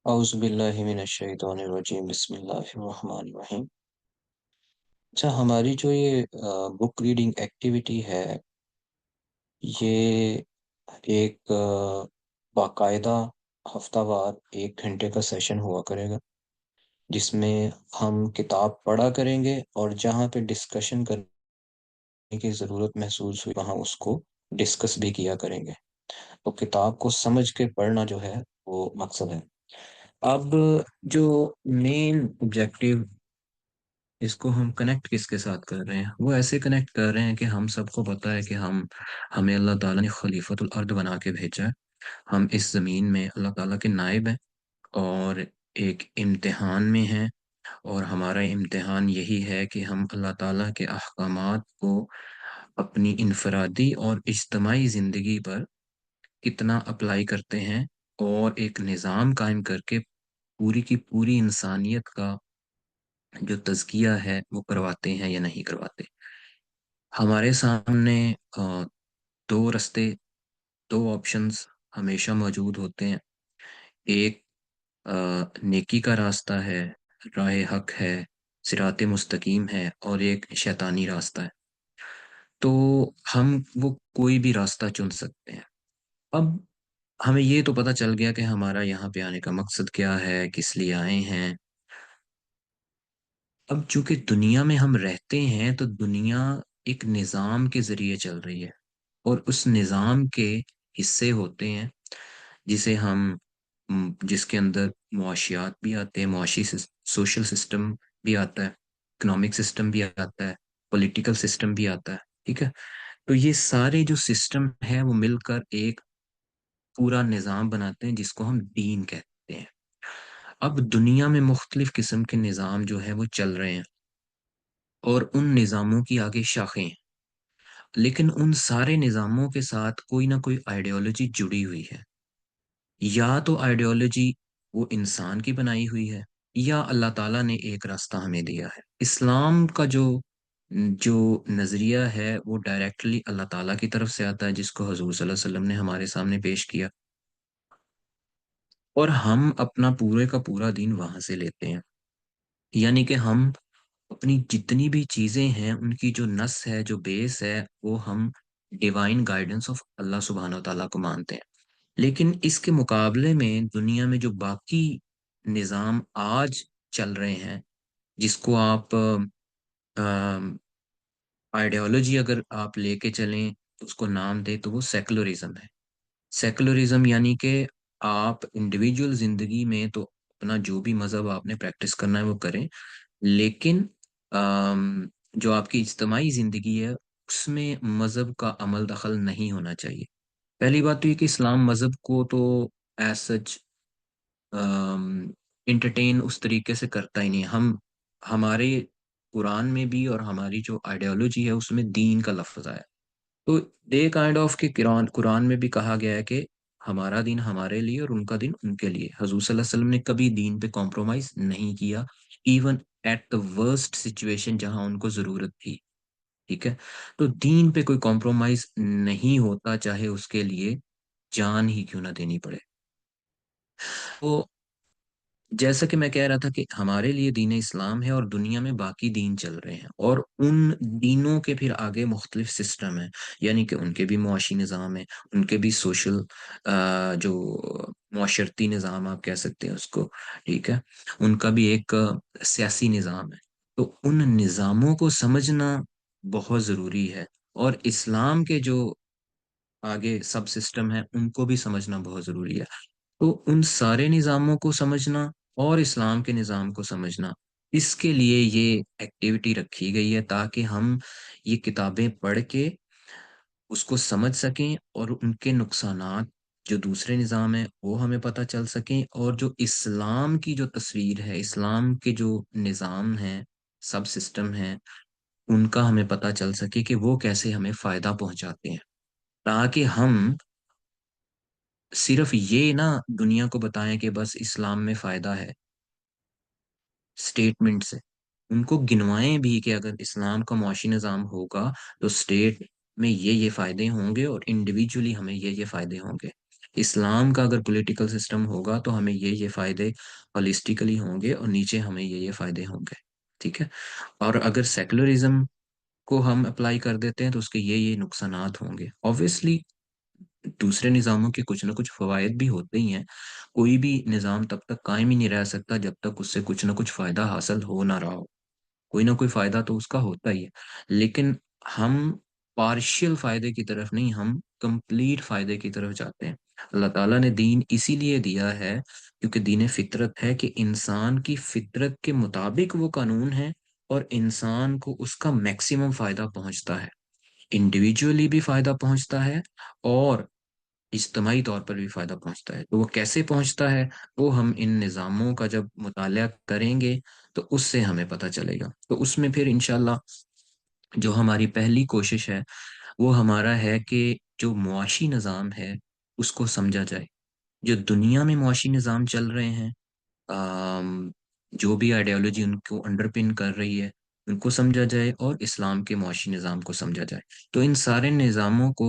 اعوذ باللہ من الشیطان الرجیم بسم اللہ الرحمن الرحیم۔ اچھا، ہماری جو یہ بک ریڈنگ ایکٹیویٹی ہے، یہ ایک باقاعدہ ہفتہ وار 1 گھنٹے کا سیشن ہوا کرے گا، جس میں ہم کتاب پڑھا کریں گے اور جہاں پہ ڈسکشن کرنے کی ضرورت محسوس ہوئی وہاں اس کو ڈسکس بھی کیا کریں گے۔ تو کتاب کو سمجھ کے پڑھنا جو ہے وہ مقصد ہے۔ اب جو مین آبجیکٹو اس کو ہم کنیکٹ کس کے ساتھ کر رہے ہیں، وہ ایسے کنیکٹ کر رہے ہیں کہ ہم سب کو پتہ ہے کہ ہمیں اللہ تعالیٰ نے خلیفۃ الارض بنا کے بھیجا ہے۔ ہم اس زمین میں اللہ تعالیٰ کے نائب ہیں اور ایک امتحان میں ہیں، اور ہمارا امتحان یہی ہے کہ ہم اللہ تعالیٰ کے احکامات کو اپنی انفرادی اور اجتماعی زندگی پر کتنا اپلائی کرتے ہیں، اور ایک نظام قائم کر کے پوری کی پوری انسانیت کا جو تزکیہ ہے وہ کرواتے ہیں یا نہیں کرواتے۔ ہمارے سامنے دو رستے، دو آپشنز ہمیشہ موجود ہوتے ہیں۔ ایک نیکی کا راستہ ہے، راہ حق ہے، صراط مستقیم ہے، اور ایک شیطانی راستہ ہے۔ تو ہم وہ کوئی بھی راستہ چن سکتے ہیں۔ اب ہمیں یہ تو پتہ چل گیا کہ ہمارا یہاں پہ آنے کا مقصد کیا ہے، کس لیے آئے ہیں۔ اب چونکہ دنیا میں ہم رہتے ہیں تو دنیا ایک نظام کے ذریعے چل رہی ہے، اور اس نظام کے حصے ہوتے ہیں جسے جس کے اندر معاشیات بھی آتے ہیں، معاشی سوشل سسٹم بھی آتا ہے، اکنامک سسٹم بھی آتا ہے، پولیٹیکل سسٹم بھی آتا ہے، ٹھیک ہے۔ تو یہ سارے جو سسٹم ہیں وہ مل کر ایک پورا نظام بناتے ہیں جس کو ہم دین کہتے ہیں۔ اب دنیا میں مختلف قسم کے نظام جو ہے وہ چل رہے ہیں، اور ان نظاموں کی آگے شاخیں ہیں، لیکن ان سارے نظاموں کے ساتھ کوئی نہ کوئی آئیڈیالوجی جڑی ہوئی ہے۔ یا تو آئیڈیالوجی وہ انسان کی بنائی ہوئی ہے، یا اللہ تعالیٰ نے ایک راستہ ہمیں دیا ہے۔ اسلام کا جو جو نظریہ ہے وہ ڈائریکٹلی اللہ تعالیٰ کی طرف سے آتا ہے، جس کو حضور صلی اللہ علیہ وسلم نے ہمارے سامنے پیش کیا، اور ہم اپنا پورے کا پورا دین وہاں سے لیتے ہیں۔ یعنی کہ ہم اپنی جتنی بھی چیزیں ہیں ان کی جو نس ہے، جو بیس ہے، وہ ہم ڈیوائن گائیڈنس آف اللہ سبحانہ و تعالیٰ کو مانتے ہیں۔ لیکن اس کے مقابلے میں دنیا میں جو باقی نظام آج چل رہے ہیں، جس کو آپ آئیڈیالوجی اگر آپ لے کے چلیں، اس کو نام دیں تو وہ سیکولرزم ہے۔ سیکولرزم یعنی کہ آپ انڈیویجول زندگی میں تو اپنا جو بھی مذہب آپ نے پریکٹس کرنا ہے وہ کریں، لیکن جو آپ کی اجتماعی زندگی ہے اس میں مذہب کا عمل دخل نہیں ہونا چاہیے۔ پہلی بات تو یہ کہ اسلام مذہب کو تو ایز سچ انٹرٹین اس طریقے سے کرتا ہی نہیں۔ ہمارے قرآن میں بھی اور ہماری جو آئیڈیالوجی ہے اس میں دین کا لفظ آیا، تو دے کائنڈ آف کہ قرآن میں بھی کہا گیا ہے کہ ہمارا دین ہمارے لیے اور ان کا دین ان کے لیے۔ حضور صلی اللہ علیہ وسلم نے کبھی دین پہ کمپرومائز نہیں کیا، even at the worst situation جہاں ان کو ضرورت تھی، ٹھیک ہے۔ تو دین پہ کوئی کمپرومائز نہیں ہوتا، چاہے اس کے لیے جان ہی کیوں نہ دینی پڑے۔ تو جیسا کہ میں کہہ رہا تھا کہ ہمارے لیے دین اسلام ہے، اور دنیا میں باقی دین چل رہے ہیں، اور ان دینوں کے پھر آگے مختلف سسٹم ہیں، یعنی کہ ان کے بھی معاشی نظام ہے، ان کے بھی سوشل جو معاشرتی نظام آپ کہہ سکتے ہیں اس کو، ٹھیک ہے، ان کا بھی ایک سیاسی نظام ہے۔ تو ان نظاموں کو سمجھنا بہت ضروری ہے، اور اسلام کے جو آگے سب سسٹم ہیں ان کو بھی سمجھنا بہت ضروری ہے۔ تو ان سارے نظاموں کو سمجھنا اور اسلام کے نظام کو سمجھنا، اس کے لیے یہ ایکٹیویٹی رکھی گئی ہے، تاکہ ہم یہ کتابیں پڑھ کے اس کو سمجھ سکیں، اور ان کے نقصانات جو دوسرے نظام ہیں وہ ہمیں پتہ چل سکیں، اور جو اسلام کی جو تصویر ہے، اسلام کے جو نظام ہیں، سب سسٹم ہیں، ان کا ہمیں پتہ چل سکے کہ وہ کیسے ہمیں فائدہ پہنچاتے ہیں، تاکہ ہم صرف یہ نہ دنیا کو بتائیں کہ بس اسلام میں فائدہ ہے اسٹیٹمنٹ سے، ان کو گنوائیں بھی کہ اگر اسلام کا معاشی نظام ہوگا تو اسٹیٹ میں یہ فائدے ہوں گے، اور انڈیویجولی ہمیں یہ فائدے ہوں گے۔ اسلام کا اگر پولیٹیکل سسٹم ہوگا تو ہمیں یہ فائدے ہولسٹیکلی ہوں گے، اور نیچے ہمیں یہ فائدے ہوں گے، ٹھیک ہے؟ اور اگر سیکولرزم کو ہم اپلائی کر دیتے ہیں تو اس کے یہ نقصانات ہوں گے آبویسلی۔ دوسرے نظاموں کے کچھ نہ کچھ فوائد بھی ہوتے ہی ہیں، کوئی بھی نظام تب تک قائم ہی نہیں رہ سکتا جب تک اس سے کچھ نہ کچھ فائدہ حاصل ہو نہ رہا ہو، کوئی نہ کوئی فائدہ تو اس کا ہوتا ہی ہے، لیکن ہم پارشل فائدے کی طرف نہیں، ہم کمپلیٹ فائدے کی طرف جاتے ہیں۔ اللہ تعالیٰ نے دین اسی لیے دیا ہے کیونکہ دین فطرت ہے، کہ انسان کی فطرت کے مطابق وہ قانون ہے، اور انسان کو اس کا میکسیمم فائدہ پہنچتا ہے، انڈیویجولی بھی فائدہ پہنچتا ہے، اور اجتماعی طور پر بھی فائدہ پہنچتا ہے۔ تو وہ کیسے پہنچتا ہے، وہ ہم ان نظاموں کا جب مطالعہ کریں گے تو اس سے ہمیں پتہ چلے گا۔ تو اس میں پھر انشاءاللہ جو ہماری پہلی کوشش ہے وہ ہمارا ہے کہ جو معاشی نظام ہے اس کو سمجھا جائے، جو دنیا میں معاشی نظام چل رہے ہیں، آم، جو بھی آئیڈیالوجی ان کو انڈر پن کر رہی ہے ان کو سمجھا جائے، اور اسلام کے معاشی نظام کو سمجھا جائے۔ تو ان سارے نظاموں کو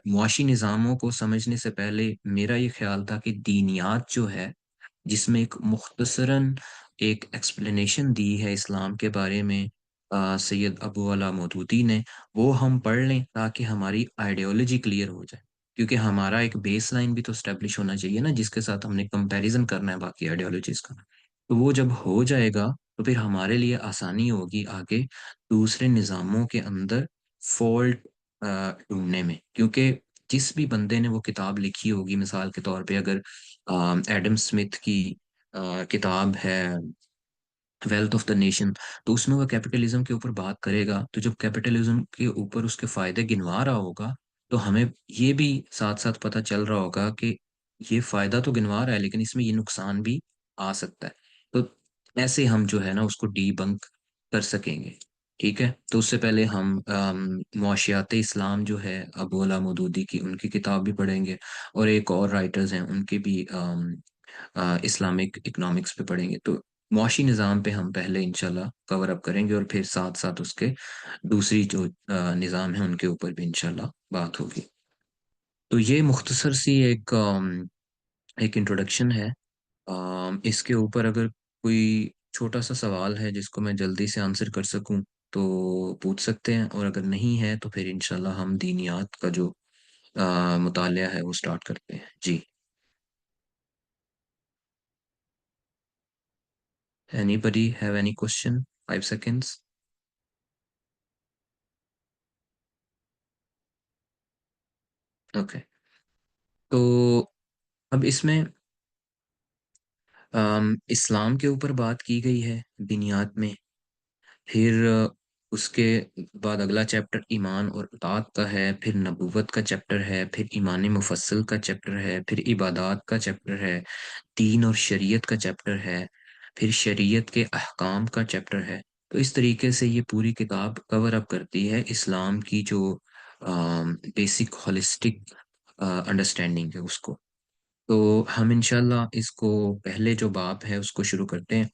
معاشی نظاموں کو سمجھنے سے پہلے میرا یہ خیال تھا کہ دینیات جو ہے، جس میں ایک مختصراً ایک ایکسپلینیشن دی ہے اسلام کے بارے میں سید ابو علا مودودی نے، وہ ہم پڑھ لیں تاکہ ہماری آئیڈیالوجی کلیئر ہو جائے، کیونکہ ہمارا ایک بیس لائن بھی تو اسٹیبلش ہونا چاہیے نا، جس کے ساتھ ہم نے کمپیریزن کرنا ہے باقی آئیڈیالوجیز کا۔ تو وہ جب ہو جائے گا تو پھر ہمارے لیے آسانی ہوگی آگے دوسرے نظاموں کے اندر فالٹ ڈھونڈنے میں، کیونکہ جس بھی بندے نے وہ کتاب لکھی ہوگی، مثال کے طور پہ اگر ایڈم اسمتھ کی کتاب ہے ویلتھ آف دا نیشن، تو اس میں وہ کیپٹلزم کے اوپر بات کرے گا، تو جب کیپٹلزم کے اوپر اس کے فائدے گنوا رہا ہوگا تو ہمیں یہ بھی ساتھ ساتھ پتہ چل رہا ہوگا کہ یہ فائدہ تو گنوا رہا ہے لیکن اس میں یہ نقصان بھی آ سکتا ہے، تو ایسے ہم جو ہے نا اس کو ڈی بنک کر سکیں گے، ٹھیک ہے؟ تو اس سے پہلے ہم معاشیات اسلام جو ہے ابو الا مودودی کی، ان کی کتاب بھی پڑھیں گے، اور ایک اور رائٹرز ہیں ان کے بھی اسلامک اکنامکس پہ پڑھیں گے۔ تو معاشی نظام پہ ہم پہلے انشاءاللہ کور اپ کریں گے، اور پھر ساتھ ساتھ اس کے دوسری جو نظام ہیں ان کے اوپر بھی انشاءاللہ بات ہوگی۔ تو یہ مختصر سی ایک انٹروڈکشن ہے۔ اس کے اوپر اگر کوئی چھوٹا سا سوال ہے جس کو میں جلدی سے آنسر کر سکوں تو پوچھ سکتے ہیں، اور اگر نہیں ہے تو پھر انشاءاللہ ہم دینیات کا جو مطالعہ ہے وہ سٹارٹ کرتے ہیں۔ جی، anybody have any question؟ 5 seconds. Okay, تو اب اس میں اسلام کے اوپر بات کی گئی ہے بنیاد میں، پھر اس کے بعد اگلا چیپٹر ایمان اور اطاعت کا ہے، پھر نبوت کا چیپٹر ہے، پھر ایمان مفصل کا چیپٹر ہے، پھر عبادات کا چیپٹر ہے، دین اور شریعت کا چیپٹر ہے، پھر شریعت کے احکام کا چیپٹر ہے۔ تو اس طریقے سے یہ پوری کتاب کور اپ کرتی ہے اسلام کی جو بیسک ہولسٹک انڈرسٹینڈنگ ہے اس کو۔ تو ہم انشاءاللہ اس کو پہلے جو باب ہے اس کو شروع کرتے ہیں۔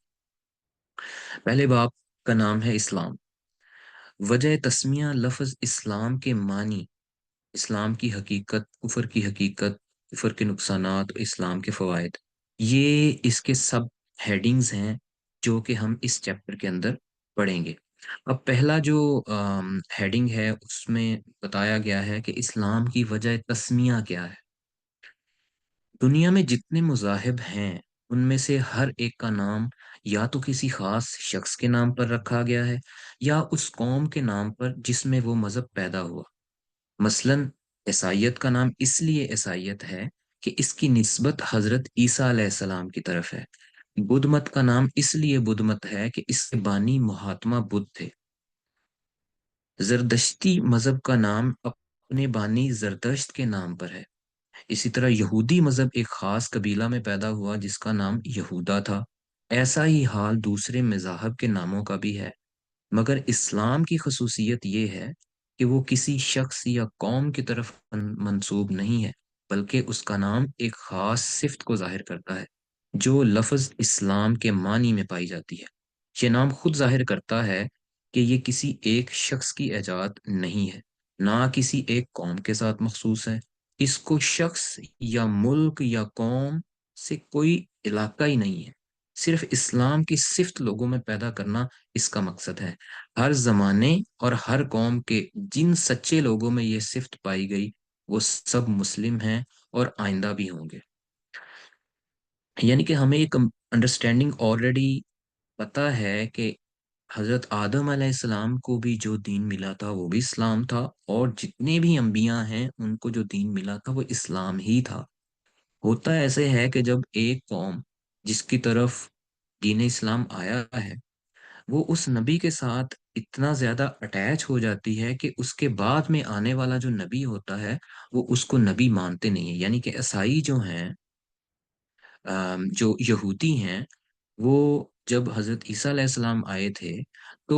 پہلے باب کا نام ہے اسلام۔ وجہ تسمیہ لفظ اسلام کے معنی، اسلام کی حقیقت، کفر کی حقیقت، کفر کے نقصانات، اسلام کے فوائد، یہ اس کے سب ہیڈنگز ہیں جو کہ ہم اس چیپٹر کے اندر پڑھیں گے۔ اب پہلا جو ہیڈنگ ہے اس میں بتایا گیا ہے کہ اسلام کی وجہ تسمیہ کیا ہے۔ دنیا میں جتنے مذاہب ہیں ان میں سے ہر ایک کا نام یا تو کسی خاص شخص کے نام پر رکھا گیا ہے، یا اس قوم کے نام پر جس میں وہ مذہب پیدا ہوا۔ مثلا عیسائیت کا نام اس لیے عیسائیت ہے کہ اس کی نسبت حضرت عیسیٰ علیہ السلام کی طرف ہے۔ بدھ مت کا نام اس لیے بدھ مت ہے کہ اس کے بانی مہاتما بدھ تھے۔ زردشتی مذہب کا نام اپنے بانی زردشت کے نام پر ہے۔ اسی طرح یہودی مذہب ایک خاص قبیلہ میں پیدا ہوا جس کا نام یہودا تھا۔ ایسا ہی حال دوسرے مذاہب کے ناموں کا بھی ہے، مگر اسلام کی خصوصیت یہ ہے کہ وہ کسی شخص یا قوم کی طرف منسوب نہیں ہے، بلکہ اس کا نام ایک خاص صفت کو ظاہر کرتا ہے جو لفظ اسلام کے معنی میں پائی جاتی ہے۔ یہ نام خود ظاہر کرتا ہے کہ یہ کسی ایک شخص کی ایجاد نہیں ہے، نہ کسی ایک قوم کے ساتھ مخصوص ہے۔ اس کو شخص یا ملک یا قوم سے کوئی علاقہ ہی نہیں ہے، صرف اسلام کی صفت لوگوں میں پیدا کرنا اس کا مقصد ہے۔ ہر زمانے اور ہر قوم کے جن سچے لوگوں میں یہ صفت پائی گئی وہ سب مسلم ہیں اور آئندہ بھی ہوں گے۔ یعنی کہ ہمیں ایک انڈرسٹینڈنگ آلریڈی پتہ ہے کہ حضرت آدم علیہ السلام کو بھی جو دین ملا تھا وہ بھی اسلام تھا، اور جتنے بھی انبیاء ہیں ان کو جو دین ملا تھا وہ اسلام ہی تھا۔ ہوتا ایسے ہے کہ جب ایک قوم جس کی طرف دین اسلام آیا ہے وہ اس نبی کے ساتھ اتنا زیادہ اٹیچ ہو جاتی ہے کہ اس کے بعد میں آنے والا جو نبی ہوتا ہے وہ اس کو نبی مانتے نہیں ہیں۔ یعنی کہ عیسائی جو ہیں، جو یہودی ہیں، وہ جب حضرت عیسیٰ علیہ السلام آئے تھے تو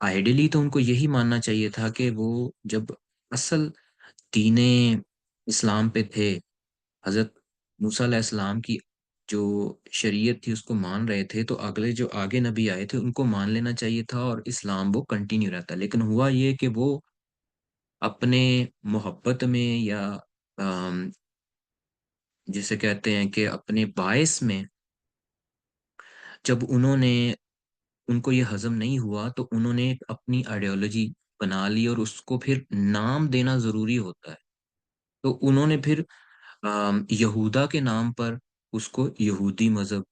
آئیڈیلی تو ان کو یہی ماننا چاہیے تھا کہ وہ جب اصل دین اسلام پہ تھے، حضرت موسیٰ علیہ السلام کی جو شریعت تھی اس کو مان رہے تھے، تو اگلے جو آگے نبی آئے تھے ان کو مان لینا چاہیے تھا اور اسلام وہ کنٹینیو رہتا۔ لیکن ہوا یہ کہ وہ اپنے محبت میں یا آم، جسے کہتے ہیں کہ اپنے باعث میں، جب ان کو یہ ہضم نہیں ہوا تو انہوں نے ایک اپنی آئیڈیالوجی بنا لی، اور اس کو پھر نام دینا ضروری ہوتا ہے، تو انہوں نے پھر یہودا کے نام پر اس کو یہودی مذہب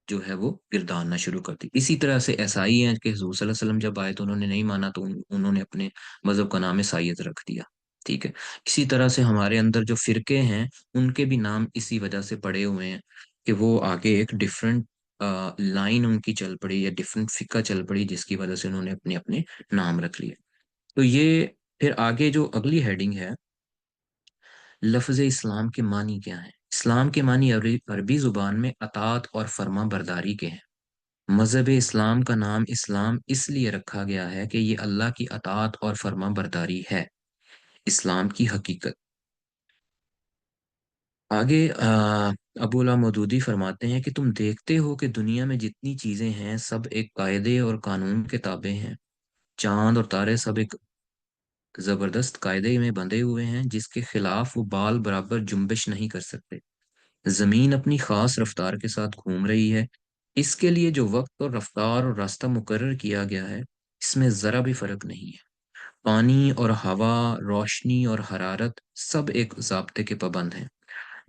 جو ہے وہ گرداننا شروع کر دی۔ اسی طرح سے عیسائی ہیں کہ حضور صلی اللہ علیہ وسلم جب آئے تو انہوں نے نہیں مانا، تو انہوں نے اپنے مذہب کا نام عیسائیت رکھ دیا۔ ٹھیک ہے، اسی طرح سے ہمارے اندر جو فرقے ہیں ان کے بھی نام اسی وجہ سے پڑے ہوئے ہیں کہ وہ آگے ایک ڈفرینٹ لائن ان کی چل پڑی یا ڈفرینٹ فقہ چل پڑی، جس کی وجہ سے انہوں نے اپنے اپنے نام رکھ لیے۔ تو یہ پھر آگے جو اگلی ہیڈنگ ہے، لفظ اسلام کے معنی کیا ہیں؟ اسلام کے معنی عربی زبان میں اطاعت اور فرما برداری کے ہیں۔ مذہب اسلام کا نام اسلام اس لیے رکھا گیا ہے کہ یہ اللہ کی اطاعت اور فرما برداری ہے، اسلام کی حقیقت۔ آگے ابو العلا مودودی فرماتے ہیں کہ تم دیکھتے ہو کہ دنیا میں جتنی چیزیں ہیں سب ایک قاعدے اور قانون کے تابع ہیں۔ چاند اور تارے سب ایک زبردست قاعدے میں بندھے ہوئے ہیں جس کے خلاف وہ بال برابر جنبش نہیں کر سکتے۔ زمین اپنی خاص رفتار کے ساتھ گھوم رہی ہے، اس کے لیے جو وقت اور رفتار اور راستہ مقرر کیا گیا ہے اس میں ذرا بھی فرق نہیں ہے۔ پانی اور ہوا، روشنی اور حرارت سب ایک ضابطے کے پابند ہیں۔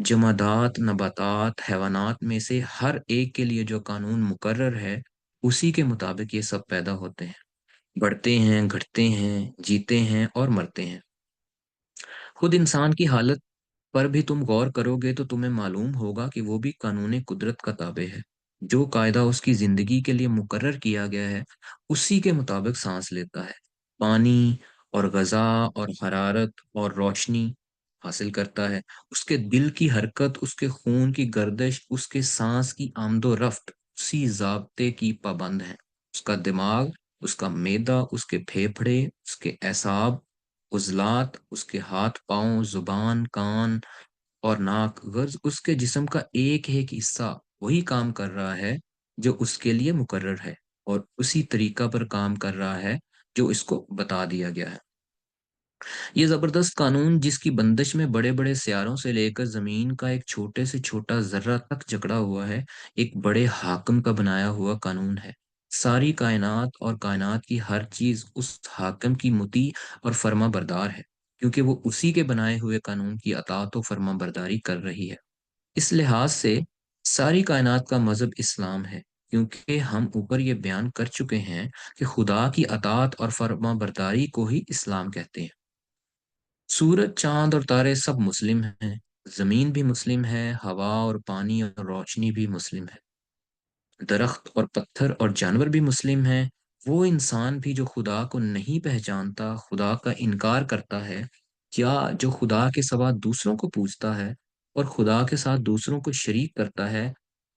جمادات، نباتات، حیوانات میں سے ہر ایک کے لیے جو قانون مقرر ہے اسی کے مطابق یہ سب پیدا ہوتے ہیں، بڑھتے ہیں، گھٹتے ہیں، جیتے ہیں اور مرتے ہیں۔ خود انسان کی حالت پر بھی تم غور کرو گے تو تمہیں معلوم ہوگا کہ وہ بھی قانون قدرت کا تابع ہے۔ جو قاعدہ اس کی زندگی کے لیے مقرر کیا گیا ہے اسی کے مطابق سانس لیتا ہے، پانی اور غذا اور حرارت اور روشنی حاصل کرتا ہے۔ اس کے دل کی حرکت، اس کے خون کی گردش، اس کے سانس کی آمد و رفت اسی ضابطے کی پابند ہے۔ اس کا دماغ، اس کا معدہ، اس کے پھیپھڑے، اس کے اعصاب، عضلات، اس کے ہاتھ پاؤں، زبان، کان اور ناک، غرض اس کے جسم کا ایک ایک حصہ وہی کام کر رہا ہے جو اس کے لیے مقرر ہے، اور اسی طریقہ پر کام کر رہا ہے جو اس کو بتا دیا گیا ہے۔ یہ زبردست قانون جس کی بندش میں بڑے بڑے سیاروں سے لے کر زمین کا ایک چھوٹے سے چھوٹا ذرہ تک جکڑا ہوا ہے، ایک بڑے حاکم کا بنایا ہوا قانون ہے۔ ساری کائنات اور کائنات کی ہر چیز اس حاکم کی مطیع اور فرما بردار ہے، کیونکہ وہ اسی کے بنائے ہوئے قانون کی اطاعت و فرما برداری کر رہی ہے۔ اس لحاظ سے ساری کائنات کا مذہب اسلام ہے، کیونکہ ہم اوپر یہ بیان کر چکے ہیں کہ خدا کی اطاعت اور فرما برداری کو ہی اسلام کہتے ہیں۔ سورج، چاند اور تارے سب مسلم ہیں، زمین بھی مسلم ہے، ہوا اور پانی اور روشنی بھی مسلم ہے، درخت اور پتھر اور جانور بھی مسلم ہیں۔ وہ انسان بھی جو خدا کو نہیں پہچانتا، خدا کا انکار کرتا ہے، یا جو خدا کے سوا دوسروں کو پوجتا ہے اور خدا کے ساتھ دوسروں کو شریک کرتا ہے،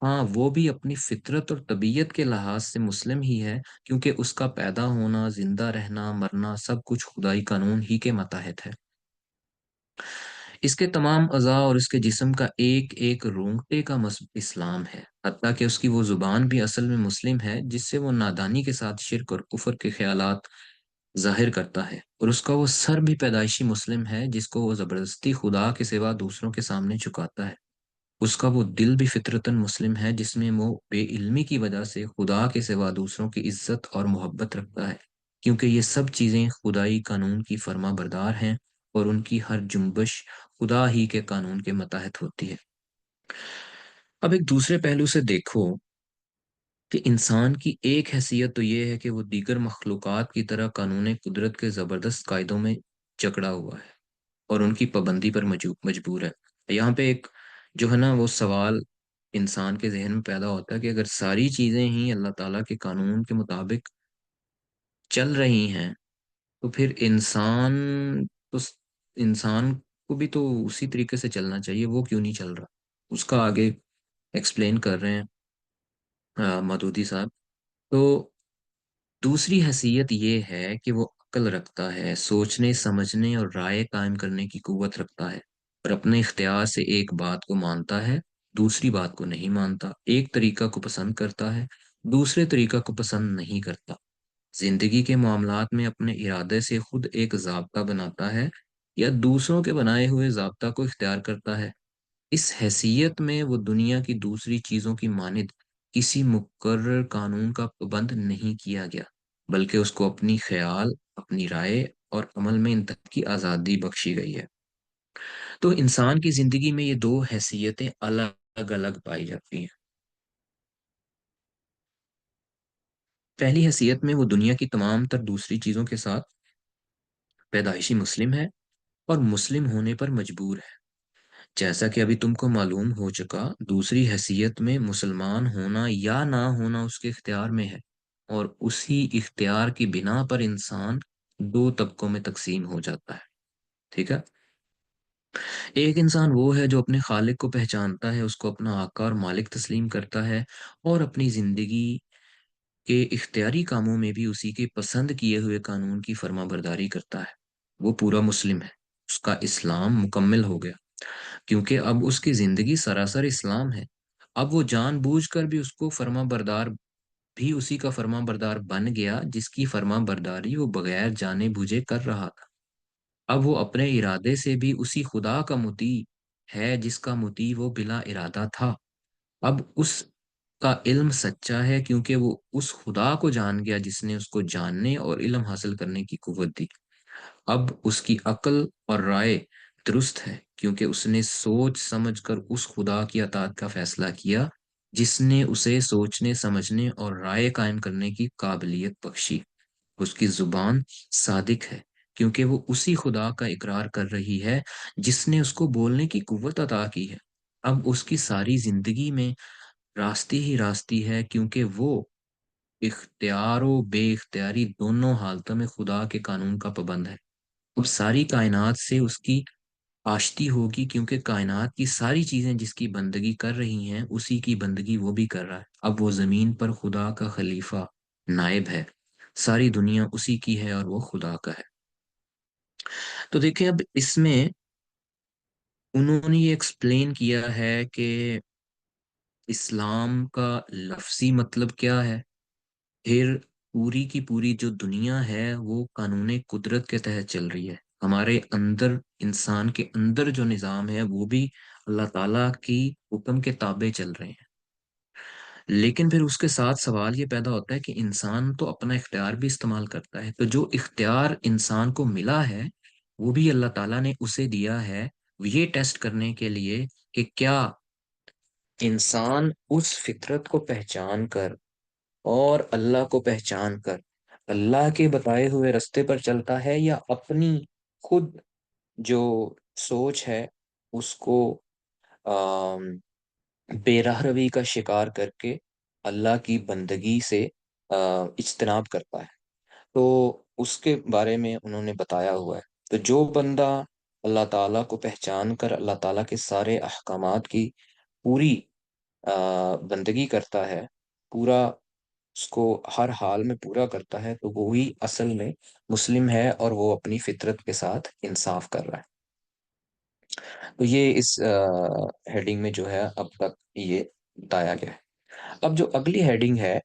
ہاں وہ بھی اپنی فطرت اور طبیعت کے لحاظ سے مسلم ہی ہے، کیونکہ اس کا پیدا ہونا، زندہ رہنا، مرنا سب کچھ خدائی قانون ہی کے متحد ہے۔ اس کے تمام اعضاء اور اس کے جسم کا ایک ایک رونگٹے کا مذہب اسلام ہے، حتیٰ کہ اس کی وہ زبان بھی اصل میں مسلم ہے جس سے وہ نادانی کے ساتھ شرک اور کفر کے خیالات ظاہر کرتا ہے، اور اس کا وہ سر بھی پیدائشی مسلم ہے جس کو وہ زبردستی خدا کے سوا دوسروں کے سامنے جھکاتا ہے۔ اس کا وہ دل بھی فطرتاً مسلم ہے جس میں وہ بے علمی کی وجہ سے خدا کے سوا دوسروں کی عزت اور محبت رکھتا ہے، کیونکہ یہ سب چیزیں خدائی قانون کی فرما بردار ہیں، اور ان کی ہر جنبش خدا ہی کے قانون کے متحد ہوتی ہے۔ اب ایک دوسرے پہلو سے دیکھو کہ انسان کی ایک حیثیت تو یہ ہے کہ وہ دیگر مخلوقات کی طرح قانون قدرت کے زبردست قاعدوں میں جکڑا ہوا ہے اور ان کی پابندی پر مجبور ہے۔ یہاں پہ ایک جو ہے نا وہ سوال انسان کے ذہن میں پیدا ہوتا ہے کہ اگر ساری چیزیں ہی اللہ تعالیٰ کے قانون کے مطابق چل رہی ہیں، تو پھر تو انسان کو بھی تو اسی طریقے سے چلنا چاہیے، وہ کیوں نہیں چل رہا؟ اس کا آگے ایکسپلین کر رہے ہیں مدودی صاحب۔ تو دوسری حیثیت یہ ہے کہ وہ عقل رکھتا ہے، سوچنے سمجھنے اور رائے قائم کرنے کی قوت رکھتا ہے، اور اپنے اختیار سے ایک بات کو مانتا ہے، دوسری بات کو نہیں مانتا، ایک طریقہ کو پسند کرتا ہے، دوسرے طریقہ کو پسند نہیں کرتا، زندگی کے معاملات میں اپنے ارادے سے خود ایک ضابطہ بناتا ہے یا دوسروں کے بنائے ہوئے ضابطہ کو اختیار کرتا ہے۔ اس حیثیت میں وہ دنیا کی دوسری چیزوں کی مانند کسی مقرر قانون کا پابند نہیں کیا گیا، بلکہ اس کو اپنی خیال، اپنی رائے اور عمل میں انتخاب کی آزادی بخشی گئی ہے۔ تو انسان کی زندگی میں یہ دو حیثیتیں الگ الگ پائی جاتی ہیں۔ پہلی حیثیت میں وہ دنیا کی تمام تر دوسری چیزوں کے ساتھ پیدائشی مسلم ہے اور مسلم ہونے پر مجبور ہے۔ جیسا کہ ابھی تم کو معلوم ہو چکا، دوسری حیثیت میں مسلمان ہونا یا نہ ہونا اس کے اختیار میں ہے، اور اسی اختیار کی بنا پر انسان دو طبقوں میں تقسیم ہو جاتا ہے۔ ٹھیک ہے؟ ایک انسان وہ ہے جو اپنے خالق کو پہچانتا ہے، اس کو اپنا آقا اور مالک تسلیم کرتا ہے، اور اپنی زندگی کے اختیاری کاموں میں بھی اسی کے پسند کیے ہوئے قانون کی فرما برداری کرتا ہے۔ وہ پورا مسلم ہے، اس کا اسلام مکمل ہو گیا، کیونکہ اب اس کی زندگی سراسر اسلام ہے۔ اب وہ جان بوجھ کر بھی اس کو فرما بردار بھی اسی کا فرما بردار بن گیا جس کی فرما برداری وہ بغیر جانے بوجھے کر رہا تھا۔ اب وہ اپنے ارادے سے بھی اسی خدا کا مطیع ہے جس کا مطیع وہ بلا ارادہ تھا۔ اب اس کا علم سچا ہے کیونکہ وہ اس خدا کو جان گیا جس نے اس کو جاننے اور علم حاصل کرنے کی قوت دی۔ اب اس کی عقل اور رائے درست ہے کیونکہ اس نے سوچ سمجھ کر اس خدا کی اطاعت کا فیصلہ کیا جس نے اسے سوچنے سمجھنے اور رائے قائم کرنے کی قابلیت بخشی۔ اس کی زبان صادق ہے کیونکہ وہ اسی خدا کا اقرار کر رہی ہے جس نے اس کو بولنے کی قوت عطا کی ہے۔ اب اس کی ساری زندگی میں راستی ہی راستی ہے کیونکہ وہ اختیار و بے اختیاری دونوں حالتوں میں خدا کے قانون کا پابند ہے۔ اب ساری کائنات سے اس کی آشتی ہوگی کیونکہ کائنات کی ساری چیزیں جس کی بندگی کر رہی ہیں اسی کی بندگی وہ بھی کر رہا ہے۔ اب وہ زمین پر خدا کا خلیفہ نائب ہے، ساری دنیا اسی کی ہے اور وہ خدا کا ہے۔ تو دیکھیں اب اس میں انہوں نے یہ ایکسپلین کیا ہے کہ اسلام کا لفظی مطلب کیا ہے، پھر پوری کی پوری جو دنیا ہے وہ قانون قدرت کے تحت چل رہی ہے، ہمارے اندر انسان کے اندر جو نظام ہے وہ بھی اللہ تعالیٰ کی حکم کے تابع چل رہے ہیں۔ لیکن پھر اس کے ساتھ سوال یہ پیدا ہوتا ہے کہ انسان تو اپنا اختیار بھی استعمال کرتا ہے، تو جو اختیار انسان کو ملا ہے وہ بھی اللہ تعالیٰ نے اسے دیا ہے یہ ٹیسٹ کرنے کے لیے کہ کیا انسان اس فطرت کو پہچان کر اور اللہ کو پہچان کر اللہ کے بتائے ہوئے رستے پر چلتا ہے، یا اپنی خود جو سوچ ہے اس کو آم، بے راہ روی کا شکار کر کے اللہ کی بندگی سے اجتناب کرتا ہے۔ تو اس کے بارے میں انہوں نے بتایا ہوا ہے۔ تو جو بندہ اللہ تعالیٰ کو پہچان کر اللہ تعالیٰ کے سارے احکامات کی پوری بندگی کرتا ہے، پورا اس کو ہر حال میں پورا کرتا ہے، تو وہی اصل میں مسلم ہے اور وہ اپنی فطرت کے ساتھ انصاف کر رہا ہے۔ تو یہ اس ہیڈنگ میں جو ہے اب تک یہ بتایا گیا ہے۔ اب جو اگلی ہیڈنگ ہے،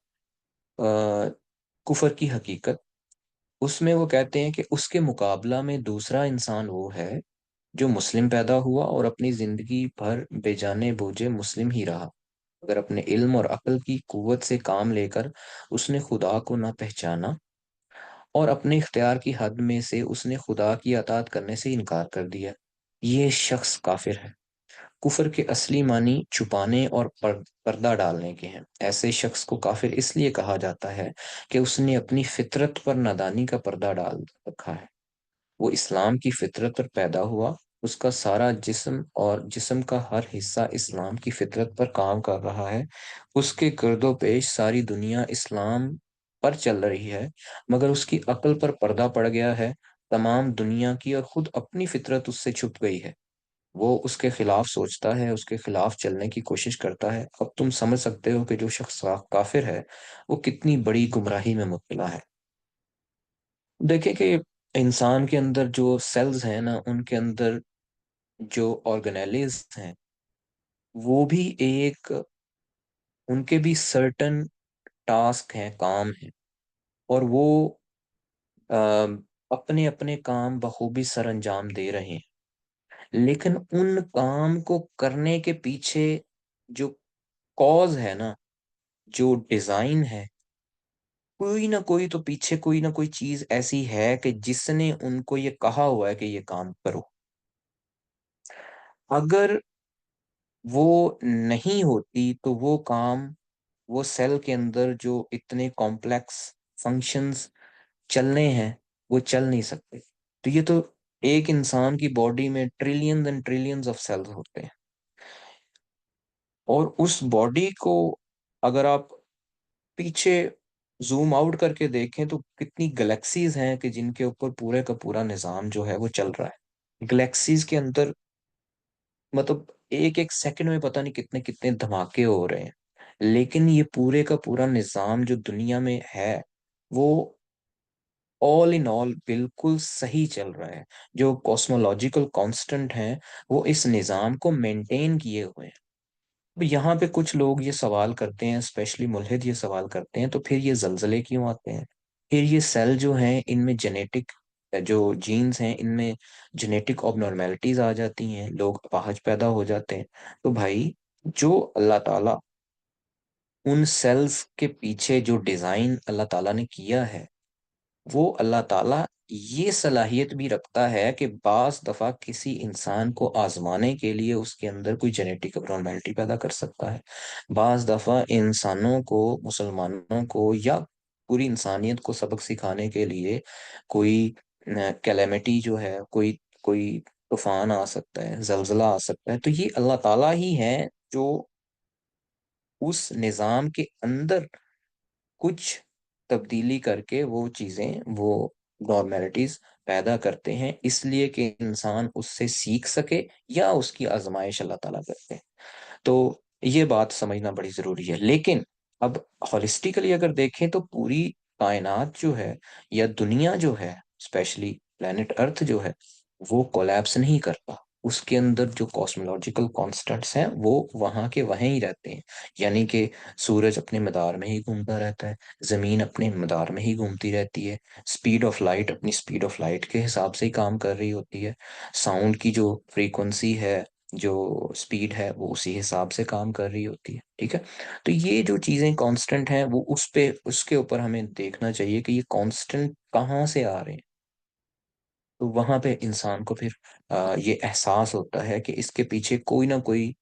کفر کی حقیقت، اس میں وہ کہتے ہیں کہ اس کے مقابلہ میں دوسرا انسان وہ ہے جو مسلم پیدا ہوا اور اپنی زندگی بھر بے جانے بوجھے مسلم ہی رہا، اگر اپنے علم اور عقل کی قوت سے کام لے کر اس نے خدا کو نہ پہچانا اور اپنے اختیار کی حد میں سے اس نے خدا کی اطاعت کرنے سے انکار کر دیا، یہ شخص کافر ہے۔ کفر کے اصلی معنی چھپانے اور پردہ ڈالنے کے ہیں۔ ایسے شخص کو کافر اس لیے کہا جاتا ہے کہ اس نے اپنی فطرت پر نادانی کا پردہ ڈال رکھا ہے۔ وہ اسلام کی فطرت پر پیدا ہوا، اس کا سارا جسم اور جسم کا ہر حصہ اسلام کی فطرت پر کام کر رہا ہے، اس کے گرد و پیش ساری دنیا اسلام پر چل رہی ہے، مگر اس کی عقل پر پردہ پڑ گیا ہے، تمام دنیا کی اور خود اپنی فطرت اس سے چھپ گئی ہے، وہ اس کے خلاف سوچتا ہے، اس کے خلاف چلنے کی کوشش کرتا ہے۔ اب تم سمجھ سکتے ہو کہ جو شخص کافر ہے وہ کتنی بڑی گمراہی میں مبتلا ہے۔ دیکھیں کہ انسان کے اندر جو سیلز ہیں نا، ان کے اندر جو آرگنیلیز ہیں، وہ بھی ایک، ان کے بھی سرٹن ٹاسک ہیں، کام ہیں، اور وہ اپنے اپنے کام بخوبی سر انجام دے رہے ہیں، لیکن ان کام کو کرنے کے پیچھے جو کاز ہے نا، جو ڈیزائن ہے، کوئی نہ کوئی تو پیچھے کوئی نہ کوئی چیز ایسی ہے کہ جس نے ان کو یہ کہا ہوا ہے کہ یہ کام کرو۔ اگر وہ نہیں ہوتی تو وہ کام، وہ سیل کے اندر جو اتنے کمپلیکس فنکشنز چلنے ہیں وہ چل نہیں سکتے۔ تو یہ تو ایک انسان کی باڈی میں trillions and trillions of cells ہوتے ہیں، اور اس باڈی کو اگر آپ پیچھے زوم آؤٹ کر کے دیکھیں تو کتنی گلیکسیز ہیں کہ جن کے اوپر پورے کا پورا نظام جو ہے وہ چل رہا ہے۔ گلیکسیز کے اندر مطلب ایک ایک سیکنڈ میں پتہ نہیں کتنے کتنے دھماکے ہو رہے ہیں، لیکن یہ پورے کا پورا نظام جو دنیا میں ہے وہ آل ان آل بالکل صحیح چل رہا ہے۔ جو کاسمولوجیکل کانسٹنٹ ہیں وہ اس نظام کو مینٹین کیے ہوئے ہیں۔ اب یہاں پہ کچھ لوگ یہ سوال کرتے ہیں، اسپیشلی ملحد یہ سوال کرتے ہیں، تو پھر یہ زلزلے کیوں آتے ہیں؟ پھر یہ سیل جو ہیں ان میں جینیٹک، جو جینز ہیں ان میں جینیٹک اب نارمیلٹیز آ جاتی ہیں، لوگ اپاہج پیدا ہو جاتے ہیں۔ تو بھائی، جو اللہ تعالیٰ ان سیلز کے پیچھے جو ڈیزائن اللہ تعالیٰ نے کیا ہے، وہ اللہ تعالیٰ یہ صلاحیت بھی رکھتا ہے کہ بعض دفعہ کسی انسان کو آزمانے کے لیے اس کے اندر کوئی جینیٹک ابنارمیلٹی پیدا کر سکتا ہے، بعض دفعہ انسانوں کو، مسلمانوں کو یا پوری انسانیت کو سبق سکھانے کے لیے کوئی کیلیمٹی جو ہے، کوئی کوئی طوفان آ سکتا ہے، زلزلہ آ سکتا ہے، تو یہ اللہ تعالیٰ ہی ہے جو اس نظام کے اندر کچھ تبدیلی کر کے وہ چیزیں، وہ نارمیلٹیز پیدا کرتے ہیں، اس لیے کہ انسان اس سے سیکھ سکے یا اس کی آزمائش اللہ تعالیٰ کرتے ہیں۔ تو یہ بات سمجھنا بڑی ضروری ہے۔ لیکن اب ہولسٹیکلی اگر دیکھیں تو پوری کائنات جو ہے یا دنیا جو ہے، اسپیشلی پلانٹ ارتھ جو ہے، وہ کولیپس نہیں کرتا، اس کے اندر جو کاسمولوجیکل کانسٹنٹس ہیں وہ وہاں کے وہیں ہی رہتے ہیں، یعنی کہ سورج اپنے مدار میں ہی گھومتا رہتا ہے، زمین اپنے مدار میں ہی گھومتی رہتی ہے، سپیڈ آف لائٹ اپنی سپیڈ آف لائٹ کے حساب سے ہی کام کر رہی ہوتی ہے، ساؤنڈ کی جو فریکوینسی ہے، جو سپیڈ ہے، وہ اسی حساب سے کام کر رہی ہوتی ہے، ٹھیک ہے۔ تو یہ جو چیزیں کانسٹنٹ ہیں وہ اس کے اوپر ہمیں دیکھنا چاہیے کہ یہ کانسٹنٹ کہاں سے آ رہے ہیں، تو وہاں پہ انسان کو پھر یہ احساس ہوتا ہے کہ اس کے پیچھے کوئی نہ کوئی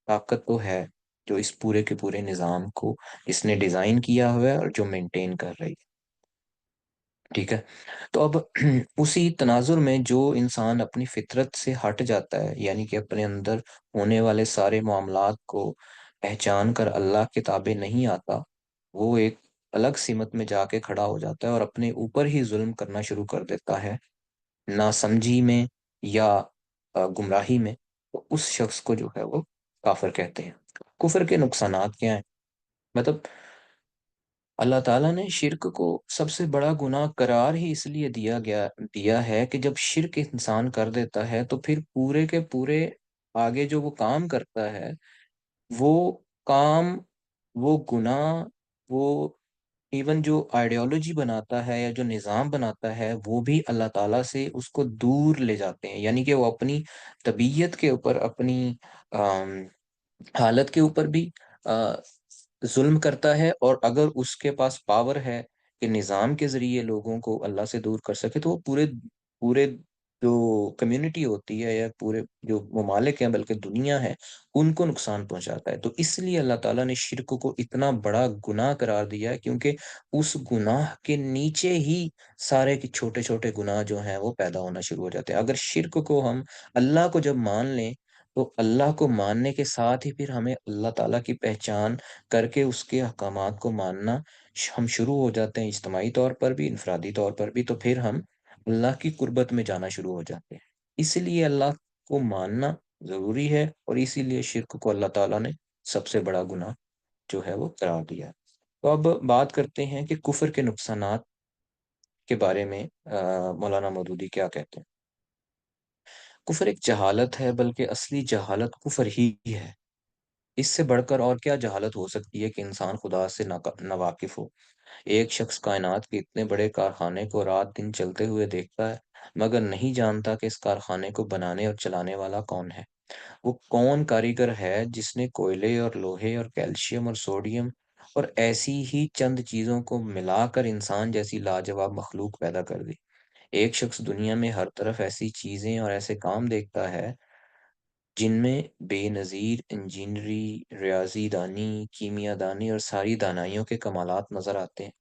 طاقت تو ہے جو اس پورے کے پورے نظام کو اس نے ڈیزائن کیا ہوا ہے اور جو مینٹین کر رہی ہے، ٹھیک ہے۔ تو اب اسی تناظر میں جو انسان اپنی فطرت سے ہٹ جاتا ہے، یعنی کہ اپنے اندر ہونے والے سارے معاملات کو پہچان کر اللہ کے تابع نہیں آتا، وہ ایک الگ سمت میں جا کے کھڑا ہو جاتا ہے اور اپنے اوپر ہی ظلم کرنا شروع کر دیتا ہے، ناسمجھی میں یا گمراہی میں، تو اس شخص کو جو ہے وہ کافر کہتے ہیں۔ کفر کے نقصانات کیا ہیں؟ مطلب اللہ تعالیٰ نے شرک کو سب سے بڑا گناہ قرار ہی اس لیے دیا ہے کہ جب شرک انسان کر دیتا ہے تو پھر پورے کے پورے آگے جو وہ کام کرتا ہے، وہ کام، وہ گناہ، وہ ایون جو آئیڈیالوجی بناتا ہے یا جو نظام بناتا ہے وہ بھی اللہ تعالیٰ سے اس کو دور لے جاتے ہیں، یعنی کہ وہ اپنی طبیعت کے اوپر، اپنی آم، حالت کے اوپر بھی ظلم کرتا ہے، اور اگر اس کے پاس پاور ہے کہ نظام کے ذریعے لوگوں کو اللہ سے دور کر سکے، تو وہ پورے پورے جو کمیونٹی ہوتی ہے یا پورے جو ممالک ہیں، بلکہ دنیا ہے، ان کو نقصان پہنچاتا ہے۔ تو اس لیے اللہ تعالیٰ نے شرک کو اتنا بڑا گناہ قرار دیا ہے، کیونکہ اس گناہ کے نیچے ہی سارے کے چھوٹے چھوٹے گناہ جو ہیں وہ پیدا ہونا شروع ہو جاتے ہیں۔ اگر شرک کو ہم اللہ کو جب مان لیں، تو اللہ کو ماننے کے ساتھ ہی پھر ہمیں اللہ تعالیٰ کی پہچان کر کے اس کے احکامات کو ماننا ہم شروع ہو جاتے ہیں، اجتماعی طور پر بھی، انفرادی طور پر بھی، تو پھر ہم اللہ کی قربت میں جانا شروع ہو جاتے ہیں۔ اس لیے اللہ کو ماننا ضروری ہے، اور اسی لیے شرک کو اللہ تعالیٰ نے سب سے بڑا گناہ جو ہے وہ قرار دیا ہے۔ تو اب بات کرتے ہیں کہ کفر کے نقصانات کے بارے میں مولانا مودودی کیا کہتے ہیں۔ کفر ایک جہالت ہے، بلکہ اصلی جہالت کفر ہی ہے۔ اس سے بڑھ کر اور کیا جہالت ہو سکتی ہے کہ انسان خدا سے ناواقف ہو۔ ایک شخص کائنات کے اتنے بڑے کارخانے کو رات دن چلتے ہوئے دیکھتا ہے، مگر نہیں جانتا کہ اس کارخانے کو بنانے اور چلانے والا کون ہے۔ وہ کون کاریگر ہے جس نے کوئلے اور لوہے اور کیلشیم اور سوڈیم اور ایسی ہی چند چیزوں کو ملا کر انسان جیسی لاجواب مخلوق پیدا کر دی۔ ایک شخص دنیا میں ہر طرف ایسی چیزیں اور ایسے کام دیکھتا ہے جن میں بے نظیر انجینئری، ریاضی دانی، کیمیا دانی اور ساری دانائیوں کے کمالات نظر آتے ہیں،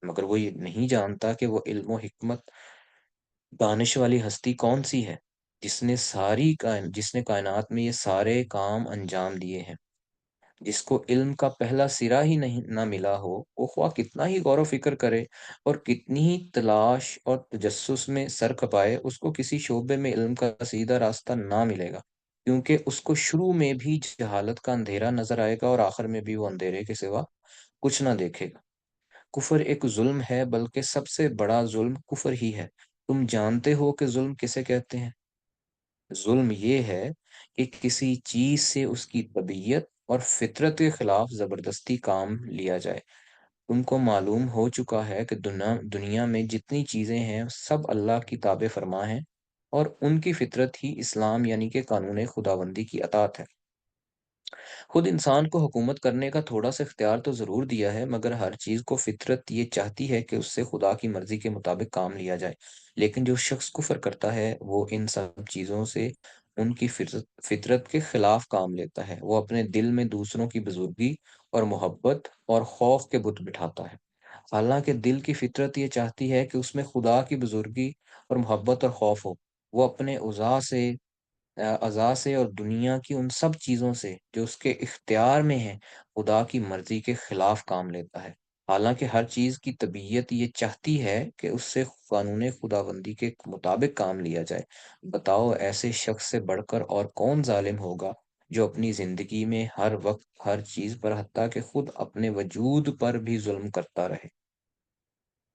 مگر وہ یہ نہیں جانتا کہ وہ علم و حکمت، دانش والی ہستی کون سی ہے جس نے کائنات میں یہ سارے کام انجام دیے ہیں۔ جس کو علم کا پہلا سرا ہی نہیں نہ ملا ہو، وہ خواہ کتنا ہی غور و فکر کرے اور کتنی ہی تلاش اور تجسس میں سر کھپائے، اس کو کسی شعبے میں علم کا سیدھا راستہ نہ ملے گا، کیونکہ اس کو شروع میں بھی جہالت کا اندھیرا نظر آئے گا، اور آخر میں بھی وہ اندھیرے کے سوا کچھ نہ دیکھے گا۔ کفر ایک ظلم ہے، بلکہ سب سے بڑا ظلم کفر ہی ہے۔ تم جانتے ہو کہ ظلم کسے کہتے ہیں؟ ظلم یہ ہے کہ کسی چیز سے اس کی طبیعت اور فطرت کے خلاف زبردستی کام لیا جائے۔ تم کو معلوم ہو چکا ہے کہ دنیا میں جتنی چیزیں ہیں سب اللہ کی تابع فرما ہیں، اور ان کی فطرت ہی اسلام یعنی کہ قانون خداوندی کی اطاعت ہے۔ خود انسان کو حکومت کرنے کا تھوڑا سا اختیار تو ضرور دیا ہے، مگر ہر چیز کو فطرت یہ چاہتی ہے کہ اس سے خدا کی مرضی کے مطابق کام لیا جائے۔ لیکن جو شخص کفر کرتا ہے وہ ان سب چیزوں سے ان کی فطرت کے خلاف کام لیتا ہے۔ وہ اپنے دل میں دوسروں کی بزرگی اور محبت اور خوف کے بت بٹھاتا ہے، حالانکہ دل کی فطرت یہ چاہتی ہے کہ اس میں خدا کی بزرگی اور محبت اور خوف ہو۔ وہ اپنے اعضاء سے اور دنیا کی ان سب چیزوں سے جو اس کے اختیار میں ہیں خدا کی مرضی کے خلاف کام لیتا ہے، حالانکہ ہر چیز کی طبیعت یہ چاہتی ہے کہ اس سے قانون خداوندی کے مطابق کام لیا جائے۔ بتاؤ ایسے شخص سے بڑھ کر اور کون ظالم ہوگا جو اپنی زندگی میں ہر وقت ہر چیز پر، حتیٰ کہ خود اپنے وجود پر بھی ظلم کرتا رہے۔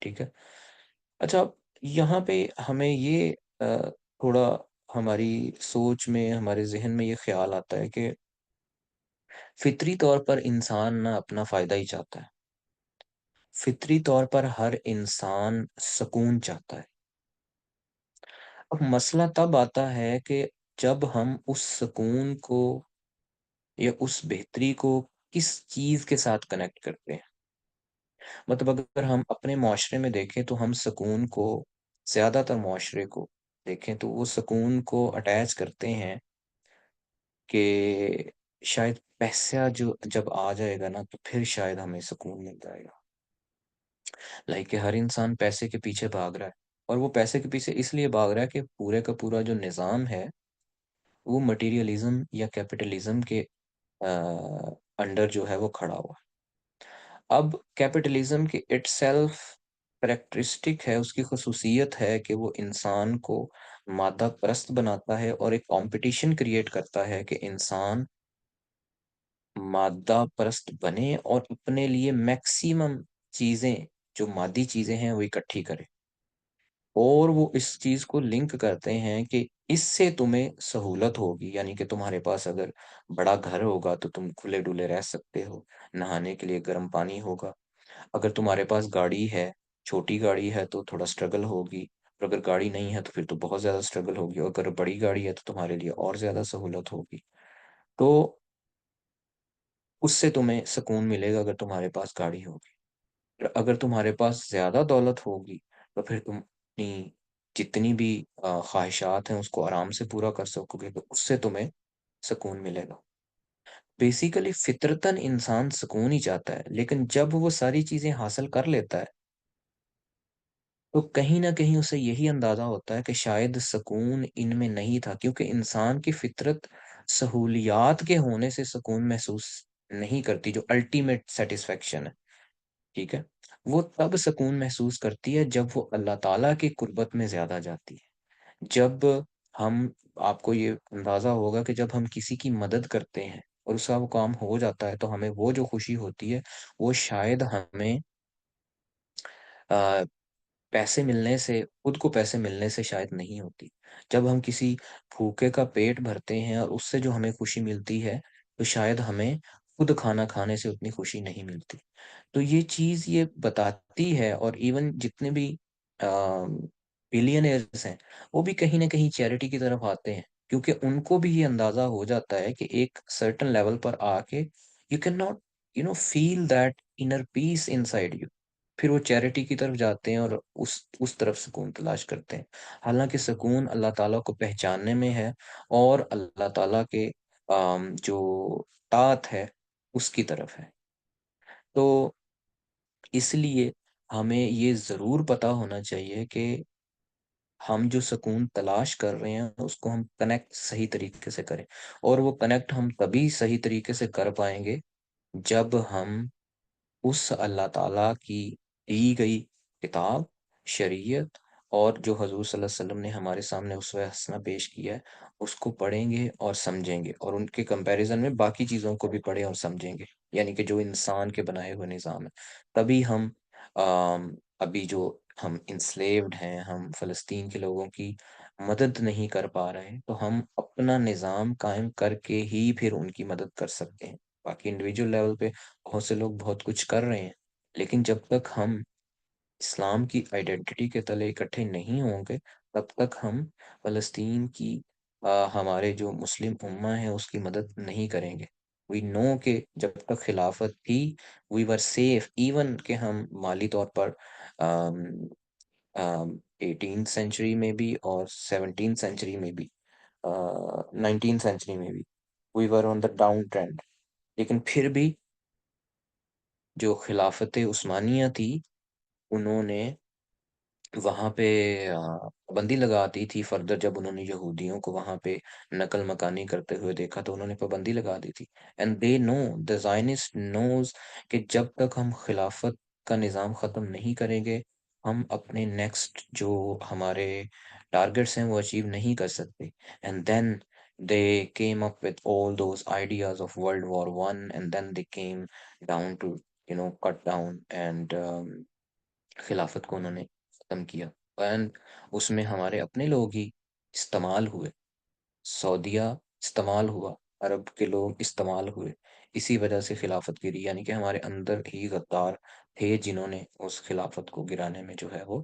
ٹھیک ہے۔ اچھا، یہاں پہ ہمیں یہ تھوڑا ہماری سوچ میں، ہمارے ذہن میں یہ خیال آتا ہے کہ فطری طور پر انسان نہ اپنا فائدہ ہی چاہتا ہے۔ فطری طور پر ہر انسان سکون چاہتا ہے۔ اب مسئلہ تب آتا ہے کہ جب ہم اس سکون کو یا اس بہتری کو کس چیز کے ساتھ کنیکٹ کرتے ہیں۔ مطلب اگر ہم اپنے معاشرے میں دیکھیں تو ہم سکون کو، زیادہ تر معاشرے کو دیکھیں تو وہ سکون کو اٹیچ کرتے ہیں کہ شاید پیسہ جو جب آ جائے گا نا تو پھر شاید ہمیں سکون مل جائے گا۔ لائک کہ ہر انسان پیسے کے پیچھے بھاگ رہا ہے، اور وہ پیسے کے پیچھے اس لیے بھاگ رہا ہے کہ پورے کا پورا جو نظام ہے وہ مٹیریلزم یا کیپٹلزم کے انڈر جو ہے وہ کھڑا ہوا ہے۔ اب کیپٹلزم کی اٹ سیلف کریکٹرسٹک ہے، اس کی خصوصیت ہے کہ وہ انسان کو مادہ پرست بناتا ہے، اور ایک کمپٹیشن کریٹ کرتا ہے کہ انسان مادہ پرست بنے اور اپنے لیے میکسیمم چیزیں، جو مادی چیزیں ہیں وہ اکٹھی کرے، اور وہ اس چیز کو لنک کرتے ہیں کہ اس سے تمہیں سہولت ہوگی، یعنی کہ تمہارے پاس اگر بڑا گھر ہوگا تو تم کھلے ڈولے رہ سکتے ہو، نہانے کے لیے گرم پانی ہوگا، اگر تمہارے پاس گاڑی ہے، چھوٹی گاڑی ہے تو تھوڑا اسٹرگل ہوگی، اور اگر گاڑی نہیں ہے تو پھر تو بہت زیادہ اسٹرگل ہوگی، اور اگر بڑی گاڑی ہے تو تمہارے لیے اور زیادہ سہولت ہوگی۔ تو اس سے تمہیں سکون ملے گا اگر تمہارے پاس گاڑی ہوگی۔ اگر تمہارے پاس زیادہ دولت ہوگی تو پھر تم اپنی جتنی بھی خواہشات ہیں اس کو آرام سے پورا کر سکو گے، تو اس سے تمہیں سکون ملے گا۔ بیسیکلی فطرتاً انسان سکون ہی چاہتا ہے، لیکن جب وہ ساری چیزیں حاصل کر لیتا ہے تو کہیں نہ کہیں اسے یہی اندازہ ہوتا ہے کہ شاید سکون ان میں نہیں تھا، کیونکہ انسان کی فطرت سہولیات کے ہونے سے سکون محسوس نہیں کرتی، جو الٹیمیٹ سیٹسفیکشن ہے، ٹھیک ہے، وہ تب سکون محسوس کرتی ہے جب وہ اللہ تعالیٰ کی قربت میں زیادہ جاتی ہے۔ جب ہم، آپ کو یہ اندازہ ہوگا کہ جب ہم کسی کی مدد کرتے ہیں اور اس کا وہ کام ہو جاتا ہے تو ہمیں وہ جو خوشی ہوتی ہے وہ شاید ہمیں پیسے ملنے سے، خود کو پیسے ملنے سے شاید نہیں ہوتی۔ جب ہم کسی بھوکے کا پیٹ بھرتے ہیں اور اس سے جو ہمیں خوشی ملتی ہے تو شاید ہمیں خود کھانا کھانے سے اتنی خوشی نہیں ملتی۔ تو یہ چیز یہ بتاتی ہے، اور ایون جتنے بھی بلینئرز ہیں وہ بھی کہیں نہ کہیں چیریٹی کی طرف آتے ہیں، کیونکہ ان کو بھی یہ اندازہ ہو جاتا ہے کہ ایک سرٹن لیول پر آ کے you can not feel that inner peace inside you, پھر وہ چیریٹی کی طرف جاتے ہیں اور اس طرف سکون تلاش کرتے ہیں۔ حالانکہ سکون اللہ تعالیٰ کو پہچاننے میں ہے، اور اللہ تعالیٰ کے جو طاعت ہے اس کی طرف ہے۔ تو اس لیے ہمیں یہ ضرور پتا ہونا چاہیے کہ ہم جو سکون تلاش کر رہے ہیں اس کو ہم کنیکٹ صحیح طریقے سے کریں، اور وہ کنیکٹ ہم تبھی صحیح طریقے سے کر پائیں گے جب ہم اس اللہ تعالیٰ کی دی گئی کتاب، شریعت، اور جو حضور صلی اللہ علیہ وسلم نے ہمارے سامنے اسوہ حسنہ پیش کیا ہے اس کو پڑھیں گے اور سمجھیں گے، اور ان کے کمپیریزن میں باقی چیزوں کو بھی پڑھیں اور سمجھیں گے، یعنی کہ جو انسان کے بنائے ہوئے نظام ہے۔ تبھی ہم ابھی جو ہم انسلیوڈ ہیں، ہم فلسطین کے لوگوں کی مدد نہیں کر پا رہے ہیں، تو ہم اپنا نظام قائم کر کے ہی پھر ان کی مدد کر سکتے ہیں۔ باقی انڈیویجول لیول پہ بہت سے لوگ بہت کچھ کر رہے ہیں، لیکن جب تک ہم اسلام کی آئیڈینٹی کے تلے اکٹھے نہیں ہوں گے تب تک ہم فلسطین کی ہمارے جو مسلم امہ ہے اس کی مدد نہیں کریں گے۔ وی نو کہ جب تک خلافت تھی وی ور سیف، ایون کہ ہم مالی طور پر ایٹین سینچری میں بھی اور سیونٹین سینچری میں بھی، نائنٹین سینچری میں بھی وی ور آن دا ڈاؤن ٹرینڈ، لیکن پھر بھی جو خلافت عثمانیہ تھی انہوں نے وہاں پہ پابندی لگا دی تھی۔ فردر جب انہوں نے یہودیوں کو وہاں پہ نقل مکانی کرتے ہوئے دیکھا تو انہوں نے پابندی لگا دی تھی۔ اینڈ دے نو، دا زائنسٹ نوز، کہ جب تک ہم خلافت کا نظام ختم نہیں کریں گے ہم اپنے نیکسٹ جو ہمارے ٹارگٹس ہیں وہ اچیو نہیں کر سکتے۔ And then they came up with all those ideas of World War One, and then they came down to cut down and خلافت کو انہوں نے ختم کیا، اینڈ اس میں ہمارے اپنے لوگ ہی استعمال ہوئے، سعودیہ استعمال ہوا، عرب کے لوگ استعمال ہوئے، اسی وجہ سے خلافت گری، یعنی کہ ہمارے اندر ہی غدار تھے جنہوں نے اس خلافت کو گرانے میں جو ہے وہ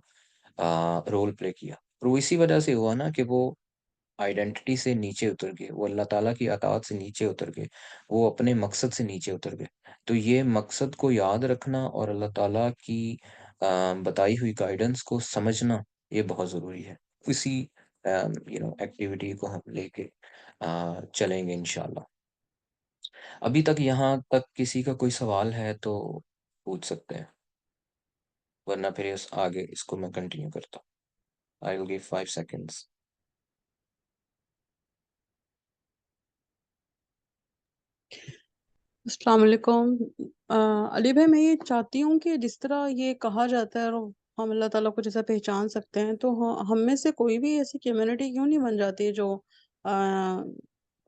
رول پلے کیا۔ اور وہ اسی وجہ سے ہوا نا کہ وہ آئیڈینٹی سے نیچے اتر گئے، وہ اللہ تعالیٰ کی اطاعت سے نیچے اتر گئے، وہ اپنے مقصد سے نیچے اتر گئے۔ تو یہ مقصد کو یاد رکھنا اور اللہ تعالیٰ کی بتائی ہوئی گائیڈنس کو سمجھنا یہ بہت ضروری ہے۔ اسی ایکٹیویٹی کو ہم لے کے چلیں گے انشاءاللہ۔ ابھی تک یہاں تک کسی کا کوئی سوال ہے تو پوچھ سکتے ہیں، ورنہ پھر آگے اس کو میں کنٹینیو کرتا ہوں۔ I will give 5 seconds۔ السلام علیکم۔ علی بھائی، میں یہ چاہتی ہوں کہ جس طرح یہ کہا جاتا ہے اور ہم اللہ تعالیٰ کو جیسا پہچان سکتے ہیں، تو ہم میں سے کوئی بھی ایسی کمیونٹی کیوں نہیں بن جاتی ہے جو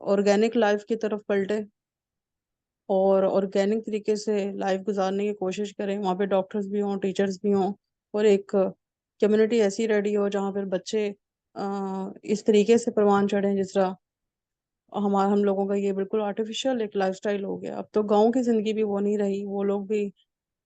آرگینک لائف کی طرف پلٹے اور آرگینک طریقے سے لائف گزارنے کی کوشش کریں، وہاں پہ ڈاکٹرز بھی ہوں، ٹیچرز بھی ہوں، اور ایک کمیونٹی ایسی ریڈی ہو جہاں پھر بچے اس طریقے سے پروان چڑھیں جس طرح ہم لوگوں کا یہ بالکل آرٹیفیشل ایک لائف سٹائل ہو گیا۔ اب تو گاؤں کی زندگی بھی وہ نہیں رہی، وہ لوگ بھی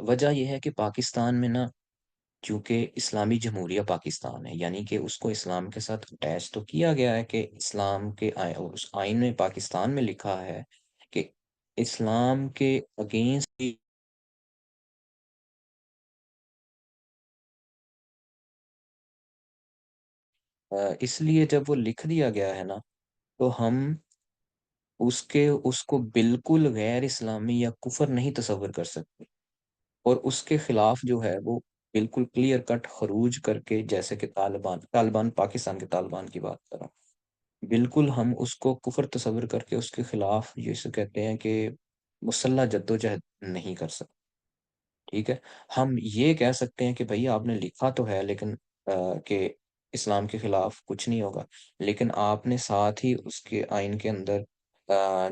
وجہ یہ ہے کہ پاکستان میں نا، چونکہ اسلامی جمہوریہ پاکستان ہے، یعنی کہ اس کو اسلام کے ساتھ اٹیچ تو کیا گیا ہے کہ اسلام کے اس آئین میں پاکستان میں لکھا ہے کہ اسلام کے اگینسٹ، اس لیے جب وہ لکھ دیا گیا ہے نا، تو ہم اس کو بالکل غیر اسلامی یا کفر نہیں تصور کر سکتے، اور اس کے خلاف جو ہے وہ بالکل کلیئر کٹ خروج کر کے، جیسے کہ طالبان پاکستان کے طالبان کی بات کر رہا ہوں، بالکل ہم اس کو کفر تصور کر کے اس کے خلاف جسے کہتے ہیں کہ مسلح جدوجہد نہیں کر سکتے، ٹھیک ہے۔ ہم یہ کہہ سکتے ہیں کہ بھئی آپ نے لکھا تو ہے، لیکن کہ اسلام کے خلاف کچھ نہیں ہوگا، لیکن آپ نے ساتھ ہی اس کے آئین کے اندر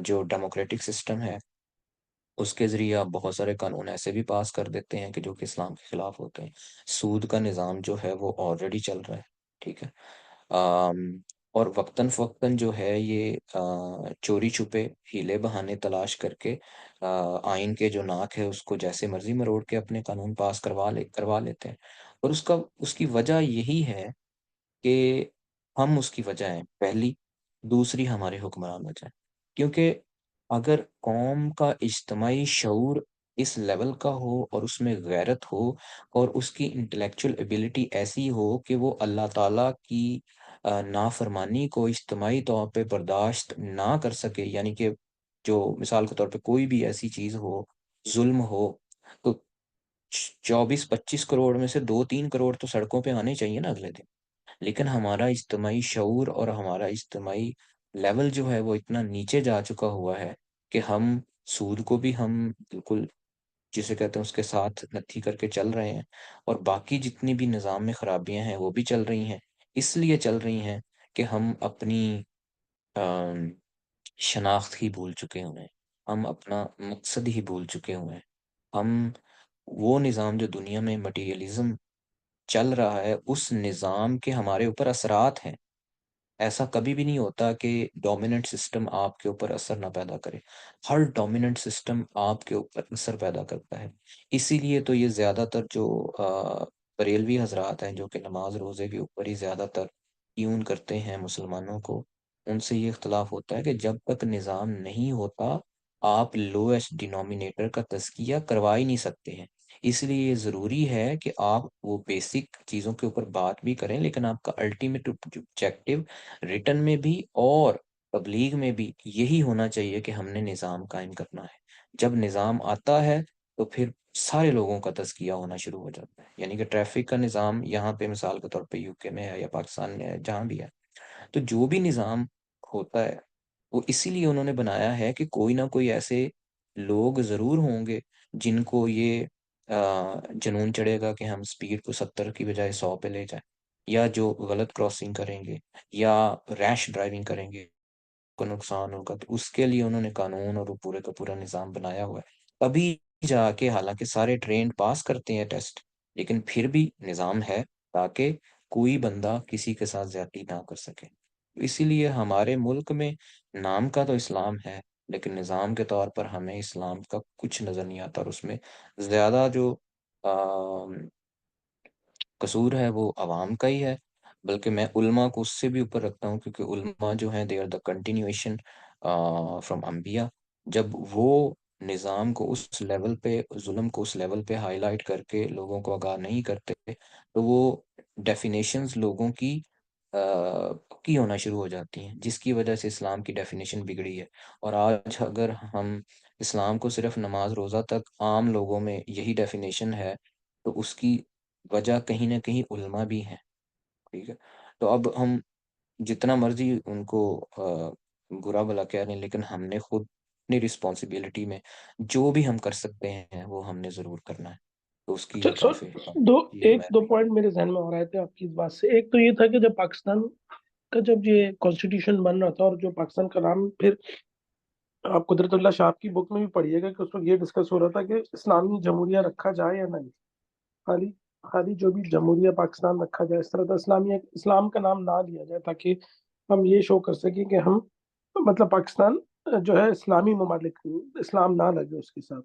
جو ڈیموکریٹک سسٹم ہے، اس کے ذریعے آپ بہت سارے قانون ایسے بھی پاس کر دیتے ہیں کہ جو کہ اسلام کے خلاف ہوتے ہیں۔ سود کا نظام جو ہے وہ آلریڈی چل رہا ہے، ٹھیک ہے۔ آم، اور وقتاً فوقتاً جو ہے یہ چوری چھپے ہیلے بہانے تلاش کر کے آئین کے جو ناک ہے اس کو جیسے مرضی مروڑ کے اپنے قانون پاس کروا لیتے ہیں، اور اس کی وجہ یہی ہے کہ ہم اس کی وجہ ہیں پہلی، دوسری ہمارے حکمران وجہ ہیں، کیونکہ اگر قوم کا اجتماعی شعور اس لیول کا ہو اور اس میں غیرت ہو اور اس کی انٹلیکچوئل ایبلٹی ایسی ہو کہ وہ اللہ تعالیٰ کی نافرمانی کو اجتماعی طور پہ برداشت نہ کر سکے، یعنی کہ جو مثال کے طور پہ کوئی بھی ایسی چیز ہو، ظلم ہو، تو 24-25 کروڑ میں سے 2-3 کروڑ تو سڑکوں پہ آنے چاہیے نا اگلے دن، لیکن ہمارا اجتماعی شعور اور ہمارا اجتماعی لیول جو ہے وہ اتنا نیچے جا چکا ہوا ہے کہ ہم سود کو بھی ہم بالکل جسے کہتے ہیں اس کے ساتھ نتھی کر کے چل رہے ہیں، اور باقی جتنی بھی نظام میں خرابیاں ہیں وہ بھی چل رہی ہیں، اس لیے چل رہی ہیں کہ ہم اپنی آم، شناخت ہی بھول چکے ہوئے ہیں، ہم اپنا مقصد ہی بھول چکے ہوئے ہیں، ہم وہ نظام جو دنیا میں مٹیریلزم چل رہا ہے اس نظام کے ہمارے اوپر اثرات ہیں۔ ایسا کبھی بھی نہیں ہوتا کہ ڈومیننٹ سسٹم آپ کے اوپر اثر نہ پیدا کرے، ہر ڈومیننٹ سسٹم آپ کے اوپر اثر پیدا کرتا ہے۔ اسی لیے تو یہ زیادہ تر جو بریلوی حضرات ہیں جو کہ نماز روزے کے اوپر ہی زیادہ تر ٹیون کرتے ہیں مسلمانوں کو، ان سے یہ اختلاف ہوتا ہے کہ جب تک نظام نہیں ہوتا آپ لویسٹ ڈینومینیٹر کا تزکیہ کروا ہی نہیں سکتے ہیں۔ اس لیے یہ ضروری ہے کہ آپ وہ بیسک چیزوں کے اوپر بات بھی کریں، لیکن آپ کا الٹیمیٹ آبجیکٹو ریٹن میں بھی اور تبلیغ میں بھی یہی ہونا چاہیے کہ ہم نے نظام قائم کرنا ہے۔ جب نظام آتا ہے تو پھر سارے لوگوں کا تزکیہ ہونا شروع ہو جاتا ہے، یعنی کہ ٹریفک کا نظام یہاں پہ مثال کے طور پہ یو کے میں ہے یا پاکستان میں ہے، جہاں بھی ہے، تو جو بھی نظام ہوتا ہے وہ اسی لیے انہوں نے بنایا ہے کہ کوئی نہ کوئی ایسے لوگ ضرور ہوں گے جن کو یہ جنون چڑھے گا کہ ہم سپیڈ کو 70 کی بجائے 100 پہ لے جائیں، یا جو غلط کراسنگ کریں گے یا ریش ڈرائیونگ کریں گے کو نقصان ہوگا، تو اس کے لیے انہوں نے قانون اور وہ پورے کا پورا نظام بنایا ہوا ہے۔ تبھی جا کے حالانکہ سارے ٹرینڈ پاس کرتے ہیں ٹیسٹ، لیکن پھر بھی نظام ہے تاکہ کوئی بندہ کسی کے ساتھ زیادتی نہ کر سکے۔ اسی لیے ہمارے ملک میں نام کا تو اسلام ہے، لیکن نظام کے طور پر ہمیں اسلام کا کچھ نظر نہیں آتا، اور اس میں زیادہ جو قصور ہے وہ عوام کا ہی ہے، بلکہ میں علماء کو اس سے بھی اوپر رکھتا ہوں، کیونکہ علماء جو ہیں they are the continuation from انبیاء۔ جب وہ نظام کو اس لیول پہ، ظلم کو اس لیول پہ ہائی لائٹ کر کے لوگوں کو آگاہ نہیں کرتے، تو وہ ڈیفینیشنز لوگوں کی پکی ہونا شروع ہو جاتی ہیں، جس کی وجہ سے اسلام کی ڈیفینیشن بگڑی ہے۔ اور آج اگر ہم اسلام کو صرف نماز روزہ تک عام لوگوں میں یہی ڈیفینیشن ہے، تو اس کی وجہ کہیں نہ کہیں علماء بھی ہیں، ٹھیک ہے۔ تو اب ہم جتنا مرضی ان کو برا بلا کہہ رہے ہیں، لیکن ہم نے خود اپنی رسپانسبلٹی میں جو بھی ہم کر سکتے ہیں وہ ہم نے ضرور کرنا ہے، تو اس کی اچھا یہ سر، کافی یہ ایک میں دو پوائنٹ میرے ذہن میں آ رہے تھے آپ کی اس بات سے۔ ایک تو یہ تھا کہ جب پاکستان کا جب یہ کانسٹیٹیوشن بن رہا تھا اور جو پاکستان کا نام، پھر آپ قدرت اللہ شاہ کی بک میں بھی پڑھیے گا کہ اس وقت یہ ڈسکس ہو رہا تھا کہ اسلامی جمہوریہ رکھا جائے یا نہیں، خالی خالی جو بھی جمہوریہ پاکستان رکھا جائے، اس طرح کا اسلام کا نام نہ لیا جائے، تاکہ ہم یہ شو کر سکیں کہ ہم مطلب پاکستان جو ہے اسلامی ممالک، اسلام نہ لگے اس کے ساتھ۔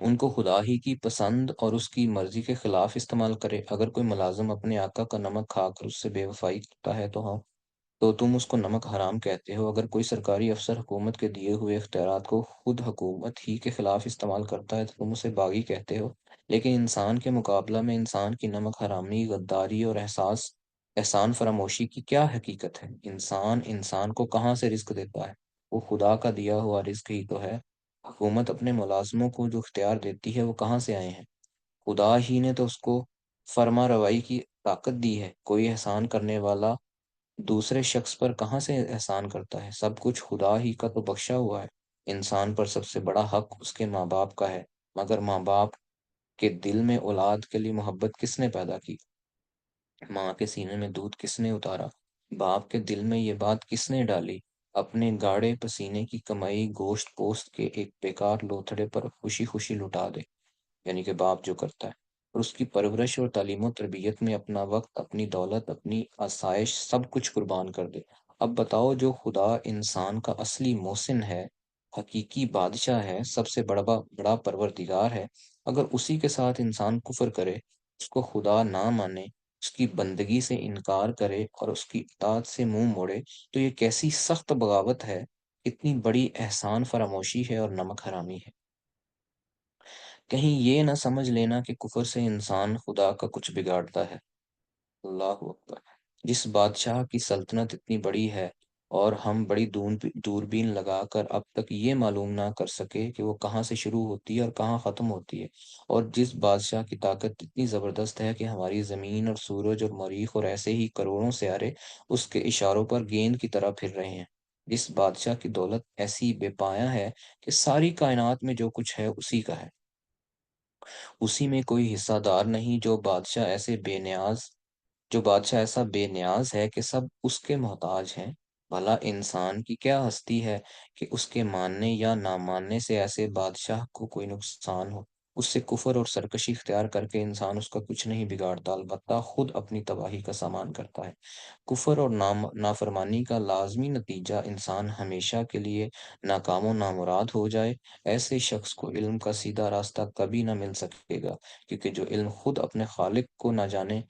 ان کو خدا ہی کی پسند اور اس کی مرضی کے خلاف استعمال کرے۔ اگر کوئی ملازم اپنے آقا کا نمک کھا کر اس سے بے وفائی کرتا ہے تو ہاں، تو تم اس کو نمک حرام کہتے ہو۔ اگر کوئی سرکاری افسر حکومت کے دیے ہوئے اختیارات کو خود حکومت ہی کے خلاف استعمال کرتا ہے تو تم اسے باغی کہتے ہو۔ لیکن انسان کے مقابلہ میں انسان کی نمک حرامی، غداری اور احسان فراموشی کی کیا حقیقت ہے؟ انسان کو کہاں سے رزق دیتا ہے؟ وہ خدا کا دیا ہوا رزق ہی تو ہے۔ حکومت اپنے ملازموں کو جو اختیار دیتی ہے وہ کہاں سے آئے ہیں؟ خدا ہی نے تو اس کو فرما روائی کی طاقت دی ہے۔ کوئی احسان کرنے والا دوسرے شخص پر کہاں سے احسان کرتا ہے؟ سب کچھ خدا ہی کا تو بخشا ہوا ہے۔ انسان پر سب سے بڑا حق اس کے ماں باپ کا ہے، مگر ماں باپ کے دل میں اولاد کے لیے محبت کس نے پیدا کی؟ ماں کے سینے میں دودھ کس نے اتارا؟ باپ کے دل میں یہ بات کس نے ڈالی؟ اپنے گاڑے پسینے کی کمائی گوشت پوست کے ایک بیکار لوتھڑے پر خوشی خوشی لٹا دے، یعنی کہ باپ جو کرتا ہے، اور اس کی پرورش اور تعلیم و تربیت میں اپنا وقت، اپنی دولت، اپنی آسائش سب کچھ قربان کر دے۔ اب بتاؤ، جو خدا انسان کا اصلی محسن ہے، حقیقی بادشاہ ہے، سب سے بڑا بڑا پروردگار ہے، اگر اسی کے ساتھ انسان کفر کرے، اس کو خدا نہ مانے، اس کی بندگی سے انکار کرے اور اس کی اطاعت سے منہ موڑے، تو یہ کیسی سخت بغاوت ہے، اتنی بڑی احسان فراموشی ہے اور نمک حرامی ہے۔ کہیں یہ نہ سمجھ لینا کہ کفر سے انسان خدا کا کچھ بگاڑتا ہے۔ اللہ اکبر! جس بادشاہ کی سلطنت اتنی بڑی ہے اور ہم بڑی دوربین لگا کر اب تک یہ معلوم نہ کر سکے کہ وہ کہاں سے شروع ہوتی ہے اور کہاں ختم ہوتی ہے، اور جس بادشاہ کی طاقت اتنی زبردست ہے کہ ہماری زمین اور سورج اور مریخ اور ایسے ہی کروڑوں سیارے اس کے اشاروں پر گیند کی طرح پھر رہے ہیں، جس بادشاہ کی دولت ایسی بے پایہ ہے کہ ساری کائنات میں جو کچھ ہے اسی کا ہے، اسی میں کوئی حصہ دار نہیں، جو بادشاہ ایسا بے نیاز ہے کہ سب اس کے محتاج ہیں۔ بھلا انسان کی کیا ہستی ہے کہ اس کے ماننے یا نہ ماننے سے ایسے بادشاہ کو کوئی نقصان ہو؟ اس سے کفر اور سرکشی اختیار کر کے انسان اس کا کچھ نہیں بگاڑتا، البتہ خود اپنی تباہی کا سامان کرتا ہے۔ کفر اور نافرمانی کا لازمی نتیجہ انسان ہمیشہ کے لیے ناکام و نامراد ہو جائے۔ ایسے شخص کو علم کا سیدھا راستہ کبھی نہ مل سکے گا، کیونکہ جو علم خود اپنے خالق کو نہ جانے،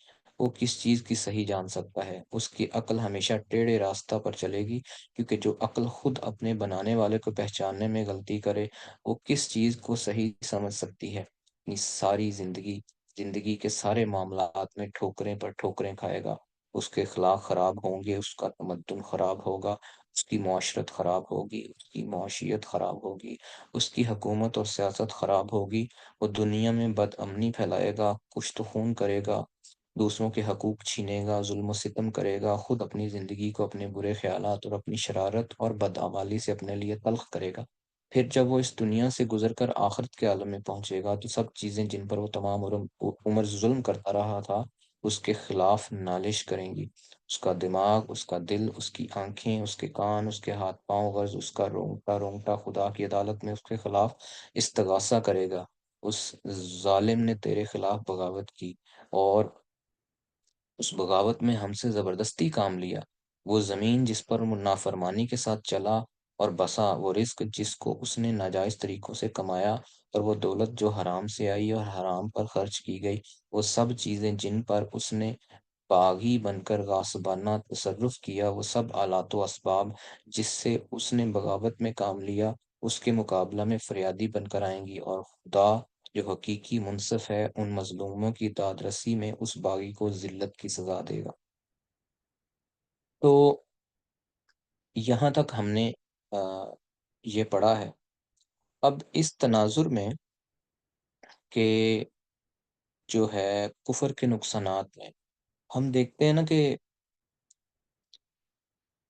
وہ کس چیز کی صحیح جان سکتا ہے؟ اس کی عقل ہمیشہ ٹیڑھے راستہ پر چلے گی، کیونکہ جو عقل خود اپنے بنانے والے کو پہچاننے میں غلطی کرے، وہ کس چیز کو صحیح سمجھ سکتی ہے؟ اپنی ساری زندگی کے سارے معاملات میں ٹھوکریں پر ٹھوکریں کھائے گا، اس کے اخلاق خراب ہوں گے، اس کا تمدن خراب ہوگا، اس کی معاشرت خراب ہوگی، اس کی معاشیت خراب ہوگی، اس کی حکومت اور سیاست خراب ہوگی، وہ دنیا میں بد امنی پھیلائے گا، کشت و خون کرے گا، دوسروں کے حقوق چھینے گا، ظلم و ستم کرے گا، خود اپنی زندگی کو اپنے برے خیالات اور اپنی شرارت اور بدعمالی سے اپنے لیے تلخ کرے گا۔ پھر جب وہ اس دنیا سے گزر کر آخرت کے عالم میں پہنچے گا تو سب چیزیں جن پر وہ تمام عمر ظلم کرتا رہا تھا اس کے خلاف نالش کریں گی۔ اس کا دماغ، اس کا دل، اس کی آنکھیں، اس کے کان، اس کے ہاتھ پاؤں، غرض اس کا رونگٹا رونگٹا خدا کی عدالت میں اس کے خلاف استغاثہ کرے گا۔ اس ظالم نے تیرے خلاف بغاوت کی اور اس بغاوت میں ہم سے زبردستی کام لیا۔ وہ زمین جس پر وہ نافرمانی کے ساتھ چلا اور بسا، وہ رزق جس کو اس نے ناجائز طریقوں سے کمایا، اور وہ دولت جو حرام سے آئی اور حرام پر خرچ کی گئی، وہ سب چیزیں جن پر اس نے باغی بن کر غاصبانہ تصرف کیا، وہ سب آلات و اسباب جس سے اس نے بغاوت میں کام لیا، اس کے مقابلہ میں فریادی بن کر آئیں گی، اور خدا جو حقیقی منصف ہے ان مظلوموں کی داد رسی میں اس باغی کو ذلت کی سزا دے گا۔ تو یہاں تک ہم نے آ، یہ پڑھا ہے۔ اب اس تناظر میں کہ جو ہے کفر کے نقصانات میں ہم دیکھتے ہیں نا کہ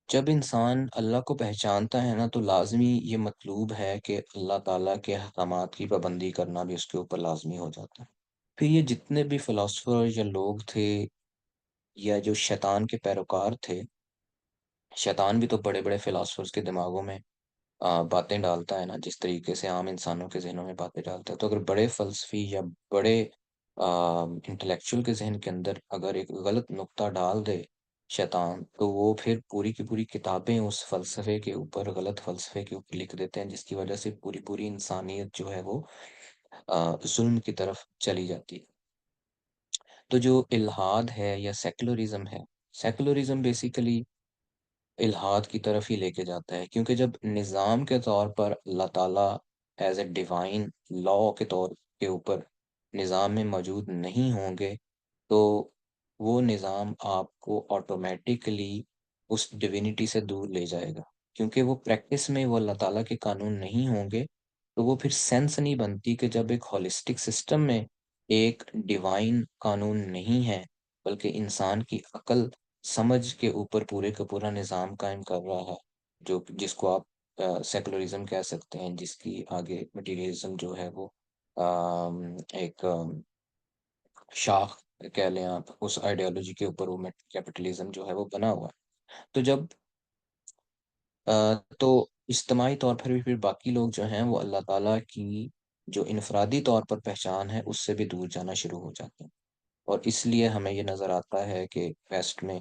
جب انسان اللہ کو پہچانتا ہے نا تو لازمی یہ مطلوب ہے کہ اللہ تعالیٰ کے احکامات کی پابندی کرنا بھی اس کے اوپر لازمی ہو جاتا ہے۔ پھر یہ جتنے بھی فلاسفر یا لوگ تھے یا جو شیطان کے پیروکار تھے، شیطان بھی تو بڑے بڑے فلاسفرز کے دماغوں میں باتیں ڈالتا ہے نا، جس طریقے سے عام انسانوں کے ذہنوں میں باتیں ڈالتا ہے، تو اگر بڑے فلسفی یا بڑے انٹلیکچوئل کے ذہن کے اندر اگر ایک غلط نقطہ ڈال دے شیطان، تو وہ پھر پوری کی پوری کتابیں اس فلسفے کے اوپر، غلط فلسفے کے اوپر لکھ دیتے ہیں، جس کی وجہ سے پوری پوری انسانیت جو ہے وہ ظلم کی طرف چلی جاتی ہے۔ تو جو الحاد ہے یا سیکولرزم ہے، سیکولرزم بیسیکلی الحاد کی طرف ہی لے کے جاتا ہے، کیونکہ جب نظام کے طور پر اللہ تعالیٰ ایز اے ڈیوائن لا کے طور کے اوپر نظام میں موجود نہیں ہوں گے، تو وہ نظام آپ کو آٹومیٹکلی اس ڈیوینٹی سے دور لے جائے گا، کیونکہ وہ پریکٹس میں وہ اللہ تعالیٰ کے قانون نہیں ہوں گے، تو وہ پھر سینس نہیں بنتی کہ جب ایک ہولسٹک سسٹم میں ایک ڈیوائن قانون نہیں ہے، بلکہ انسان کی عقل سمجھ کے اوپر پورے کا پورا نظام قائم کر رہا ہے، جس کو آپ سیکولرزم کہہ سکتے ہیں، جس کی آگے مٹیریلزم جو ہے وہ ایک شاخ کہہ لیں آپ، اس آئیڈیالوجی کے اوپر وہ کیپٹلزم جو ہے وہ بنا ہوا ہے۔ تو جب تو اجتماعی طور پر بھی پھر باقی لوگ جو ہیں وہ اللہ تعالیٰ کی جو انفرادی طور پر پہچان ہے اس سے بھی دور جانا شروع ہو جاتے ہیں، اور اس لیے ہمیں یہ نظر آتا ہے کہ ویسٹ میں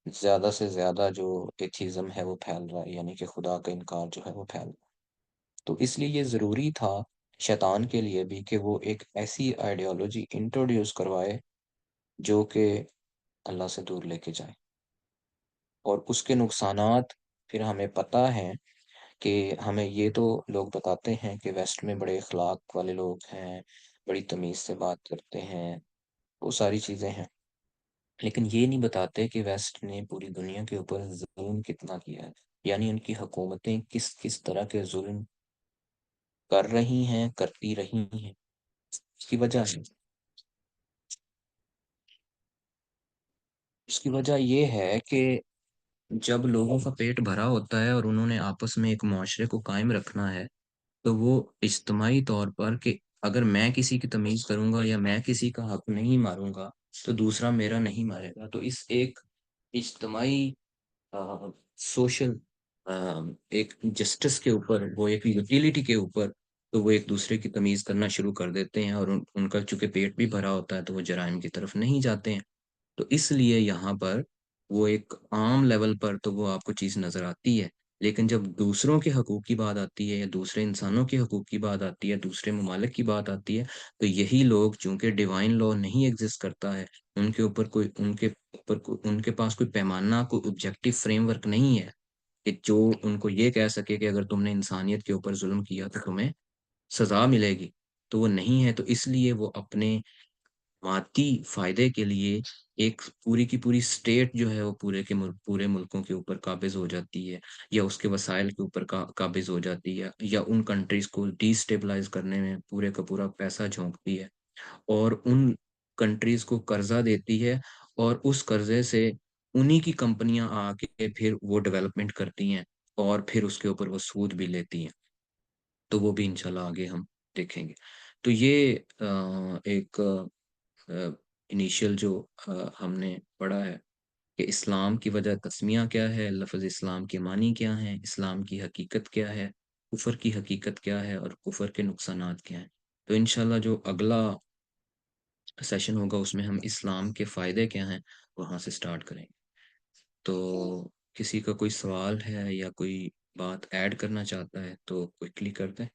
زیادہ سے زیادہ جو ایتھیزم ہے وہ پھیل رہا ہے، یعنی کہ خدا کا انکار جو ہے وہ پھیل رہا ہے۔ تو اس لیے یہ ضروری تھا شیطان کے لیے بھی کہ وہ ایک ایسی آئیڈیالوجی انٹروڈیوس کروائے جو کہ اللہ سے دور لے کے جائے، اور اس کے نقصانات پھر ہمیں پتہ ہیں کہ ہمیں یہ تو لوگ بتاتے ہیں کہ ویسٹ میں بڑے اخلاق والے لوگ ہیں، بڑی تمیز سے بات کرتے ہیں، وہ ساری چیزیں ہیں، لیکن یہ نہیں بتاتے کہ ویسٹ نے پوری دنیا کے اوپر ظلم کتنا کیا ہے، یعنی ان کی حکومتیں کس کس طرح کے ظلم کر رہی ہیں، کرتی رہی ہیں۔ اس کی وجہ یہ ہے کہ جب لوگوں کا پیٹ بھرا ہوتا ہے اور انہوں نے آپس میں ایک معاشرے کو قائم رکھنا ہے، تو وہ اجتماعی طور پر کہ اگر میں کسی کی تمیز کروں گا یا میں کسی کا حق نہیں ماروں گا تو دوسرا میرا نہیں مارے گا، تو اس ایک اجتماعی سوشل ایک جسٹس کے اوپر، وہ ایک یوٹیلیٹی کے اوپر، تو وہ ایک دوسرے کی تمیز کرنا شروع کر دیتے ہیں، اور ان کا چونکہ پیٹ بھی بھرا ہوتا ہے تو وہ جرائم کی طرف نہیں جاتے ہیں۔ تو اس لیے یہاں پر وہ ایک عام لیول پر تو وہ آپ کو چیز نظر آتی ہے، لیکن جب دوسروں کے حقوق کی بات آتی ہے یا دوسرے انسانوں کے حقوق کی بات آتی ہے، دوسرے ممالک کی بات آتی ہے، تو یہی لوگ چونکہ ڈیوائن لا نہیں ایگزسٹ کرتا ہے، ان کے اوپر کوئی ان کے پاس کوئی پیمانہ، کوئی آبجیکٹو فریم ورک نہیں ہے کہ جو ان کو یہ کہہ سکے کہ اگر تم نے انسانیت کے اوپر ظلم کیا تو تمہیں سزا ملے گی، تو وہ نہیں ہے۔ تو اس لیے وہ اپنے مادی فائدے کے لیے ایک پوری کی پوری اسٹیٹ جو ہے وہ پورے ملکوں کے اوپر قابض ہو جاتی ہے، یا اس کے وسائل کے اوپر قابض ہو جاتی ہے، یا ان کنٹریز کو ڈی اسٹیبلائز کرنے میں پورے کا پورا پیسہ جھونکتی ہے، اور ان کنٹریز کو قرضہ دیتی ہے، اور اس قرضے سے انہی کی کمپنیاں آ کے پھر وہ ڈیولپمنٹ کرتی ہیں، اور پھر اس کے اوپر وہ سود بھی لیتی ہیں، تو وہ بھی انشاءاللہ آگے ہم دیکھیں گے۔ تو یہ ایک انیشیل جو ہم نے پڑھا ہے کہ اسلام کی وجہ تسمیہ کیا ہے، لفظ اسلام کے معنی کیا ہیں، اسلام کی حقیقت کیا ہے، کفر کی حقیقت کیا ہے، اور کفر کے نقصانات کیا ہیں۔ تو انشاءاللہ جو اگلا سیشن ہوگا اس میں ہم اسلام کے فائدے کیا ہیں وہاں سے سٹارٹ کریں گے۔ تو کسی کا کوئی سوال ہے یا کوئی بات ایڈ کرنا چاہتا ہے تو کوئکلی کر دیں۔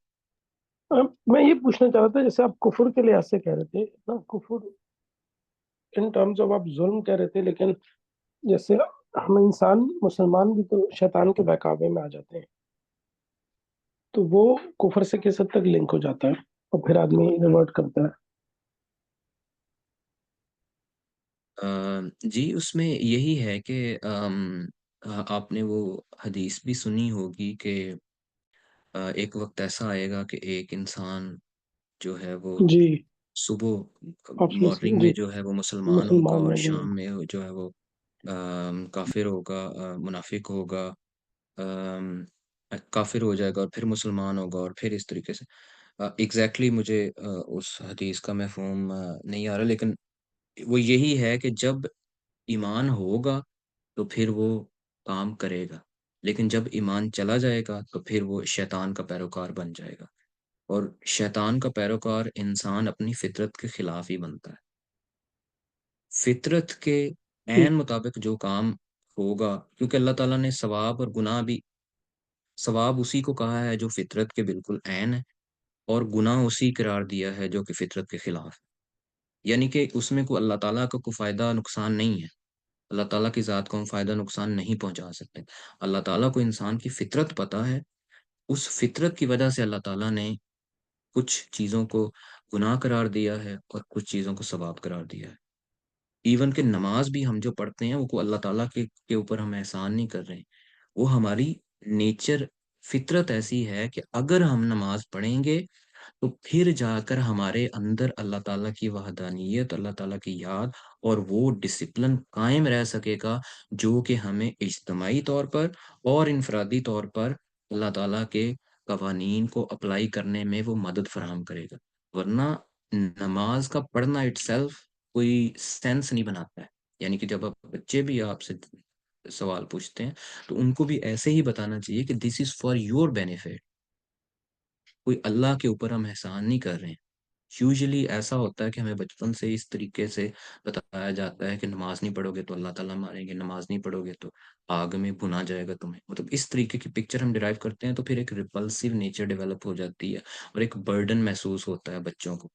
میں یہ پوچھنا چاہ رہا تھا، جیسے آپ کفر کے لحاظ سے کہہ رہے تھے نا، کفر ان ٹرمز آف آپ ظلم کہہ رہے تھے، لیکن جیسے ہم انسان مسلمان بھی تو شیطان کے بہکاوے میں آ جاتے ہیں، تو وہ کفر سے کس حد تک لنک ہو جاتا ہے اور پھر آدمی ریورٹ کرتا ہے؟ جی اس میں یہی ہے کہ آپ نے وہ حدیث بھی سنی ہوگی کہ ایک وقت ایسا آئے گا کہ ایک انسان جو ہے وہ جی، صبح obviously، مارننگ جی، میں جو ہے وہ مسلمان ہوگا، مسلمان اور میں بھی شام میں جو ہے وہ کافر ہوگا، منافق ہوگا، آم، کافر ہو جائے گا، اور پھر مسلمان ہوگا، اور پھر اس طریقے سے ایگزیکٹلی مجھے اس حدیث کا مفہوم نہیں آ رہا، لیکن وہ یہی ہے کہ جب ایمان ہوگا تو پھر وہ کام کرے گا، لیکن جب ایمان چلا جائے گا تو پھر وہ شیطان کا پیروکار بن جائے گا، اور شیطان کا پیروکار انسان اپنی فطرت کے خلاف ہی بنتا ہے۔ فطرت کے جی، عین مطابق جو کام ہوگا، کیونکہ اللہ تعالیٰ نے ثواب اور گناہ بھی، ثواب اسی کو کہا ہے جو فطرت کے بالکل عین ہے، اور گناہ اسی قرار دیا ہے جو کہ فطرت کے خلاف ہے، یعنی کہ اس میں کوئی اللہ تعالیٰ کا کوئی فائدہ نقصان نہیں ہے، اللہ تعالیٰ کی ذات کو ہم فائدہ نقصان نہیں پہنچا سکتے۔ اللہ تعالیٰ کو انسان کی فطرت پتہ ہے، اس فطرت کی وجہ سے اللہ تعالیٰ نے کچھ چیزوں کو گناہ قرار دیا ہے اور کچھ چیزوں کو ثواب قرار دیا ہے۔ ایون کہ نماز بھی ہم جو پڑھتے ہیں وہ کو اللہ تعالیٰ کے اوپر ہم احسان نہیں کر رہے ہیں، وہ ہماری نیچر فطرت ایسی ہے کہ اگر ہم نماز پڑھیں گے تو پھر جا کر ہمارے اندر اللہ تعالیٰ کی وحدانیت، اللہ تعالیٰ کی یاد اور وہ ڈسپلن قائم رہ سکے گا جو کہ ہمیں اجتماعی طور پر اور انفرادی طور پر اللہ تعالیٰ کے قوانین کو اپلائی کرنے میں وہ مدد فراہم کرے گا۔ ورنہ نماز کا پڑھنا اٹ سیلف کوئی سینس نہیں بناتا ہے، یعنی کہ جب آپ بچے بھی آپ سے سوال پوچھتے ہیں تو ان کو بھی ایسے ہی بتانا چاہیے کہ دس از فار یور بینیفٹ، کوئی اللہ کے اوپر ہم احسان نہیں کر رہے ہیں۔ یوزلی ایسا ہوتا ہے کہ ہمیں بچپن سے اس طریقے سے بتایا جاتا ہے کہ نماز نہیں پڑھو گے تو اللہ تعالیٰ ماریں گے، نماز نہیں پڑھو گے تو آگ میں بھنا جائے گا تمہیں، مطلب اس طریقے کی پکچر ہم ڈرائیو کرتے ہیں، تو پھر ایک ریپلسیو نیچر ڈیولپ ہو جاتی ہے اور ایک برڈن محسوس ہوتا ہے بچوں کو۔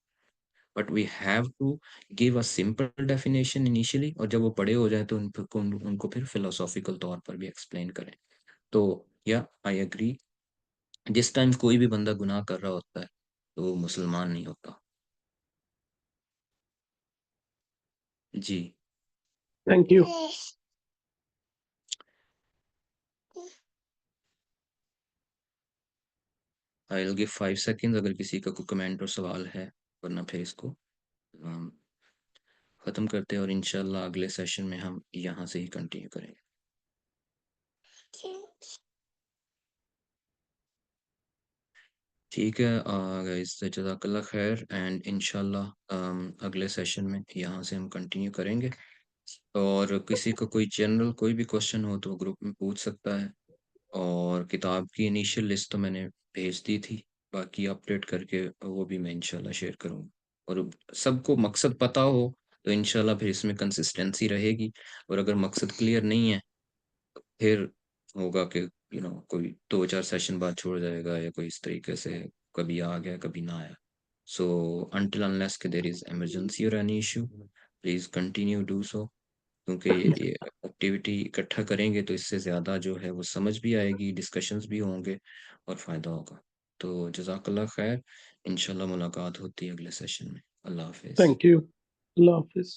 But we have to give a simple definition initially, اور جب وہ بڑے ہو جائیں تو ان کو پھر فلاسافیکل طور پر بھی ایکسپلین کریں۔ تو یا آئی اگری، جس ٹائم کوئی بھی بندہ گناہ کر رہا ہوتا ہے تو وہ مسلمان نہیں ہوتا۔ جی thank you. I will give 5 second اگر کسی کا کوئی کمنٹ اور سوال ہے، ورنہ پھر اس کو ختم کرتے ہیں اور انشاءاللہ اگلے سیشن میں ہم یہاں سے ہی کنٹینیو کریں گے۔ ٹھیک ہے گائز، جزاک اللہ خیر، اینڈ انشاءاللہ اگلے سیشن میں یہاں سے ہم کنٹینیو کریں گے، اور کسی کو کوئی جنرل کوئی بھی کوشچن ہو تو گروپ میں پوچھ سکتا ہے، اور کتاب کی انیشیل لسٹ تو میں نے بھیج دی تھی، باقی اپڈیٹ کر کے وہ بھی میں انشاءاللہ شیئر کروں گا، اور سب کو مقصد پتہ ہو تو انشاءاللہ پھر اس میں کنسسٹنسی رہے گی، اور اگر مقصد کلیئر نہیں ہے تو پھر ہوگا کہ کوئی 2-4 سیشن بعد چھوڑ جائے گا، یا کوئی اس طریقے سے کبھی آ گیا کبھی نہ آیا۔ سو انٹل انلیس کہ دیر از ایمرجنسی اور any issue, please continue do so, کیونکہ یہ ایکٹیویٹی اکٹھا کریں گے تو اس سے زیادہ جو ہے وہ سمجھ بھی آئے گی، ڈسکشنز بھی ہوں گے اور فائدہ ہوگا۔ تو جزاک اللہ خیر، انشاءاللہ ملاقات ہوتی ہے اگلے سیشن میں۔ اللہ حافظ۔ تھینک یو، اللہ حافظ۔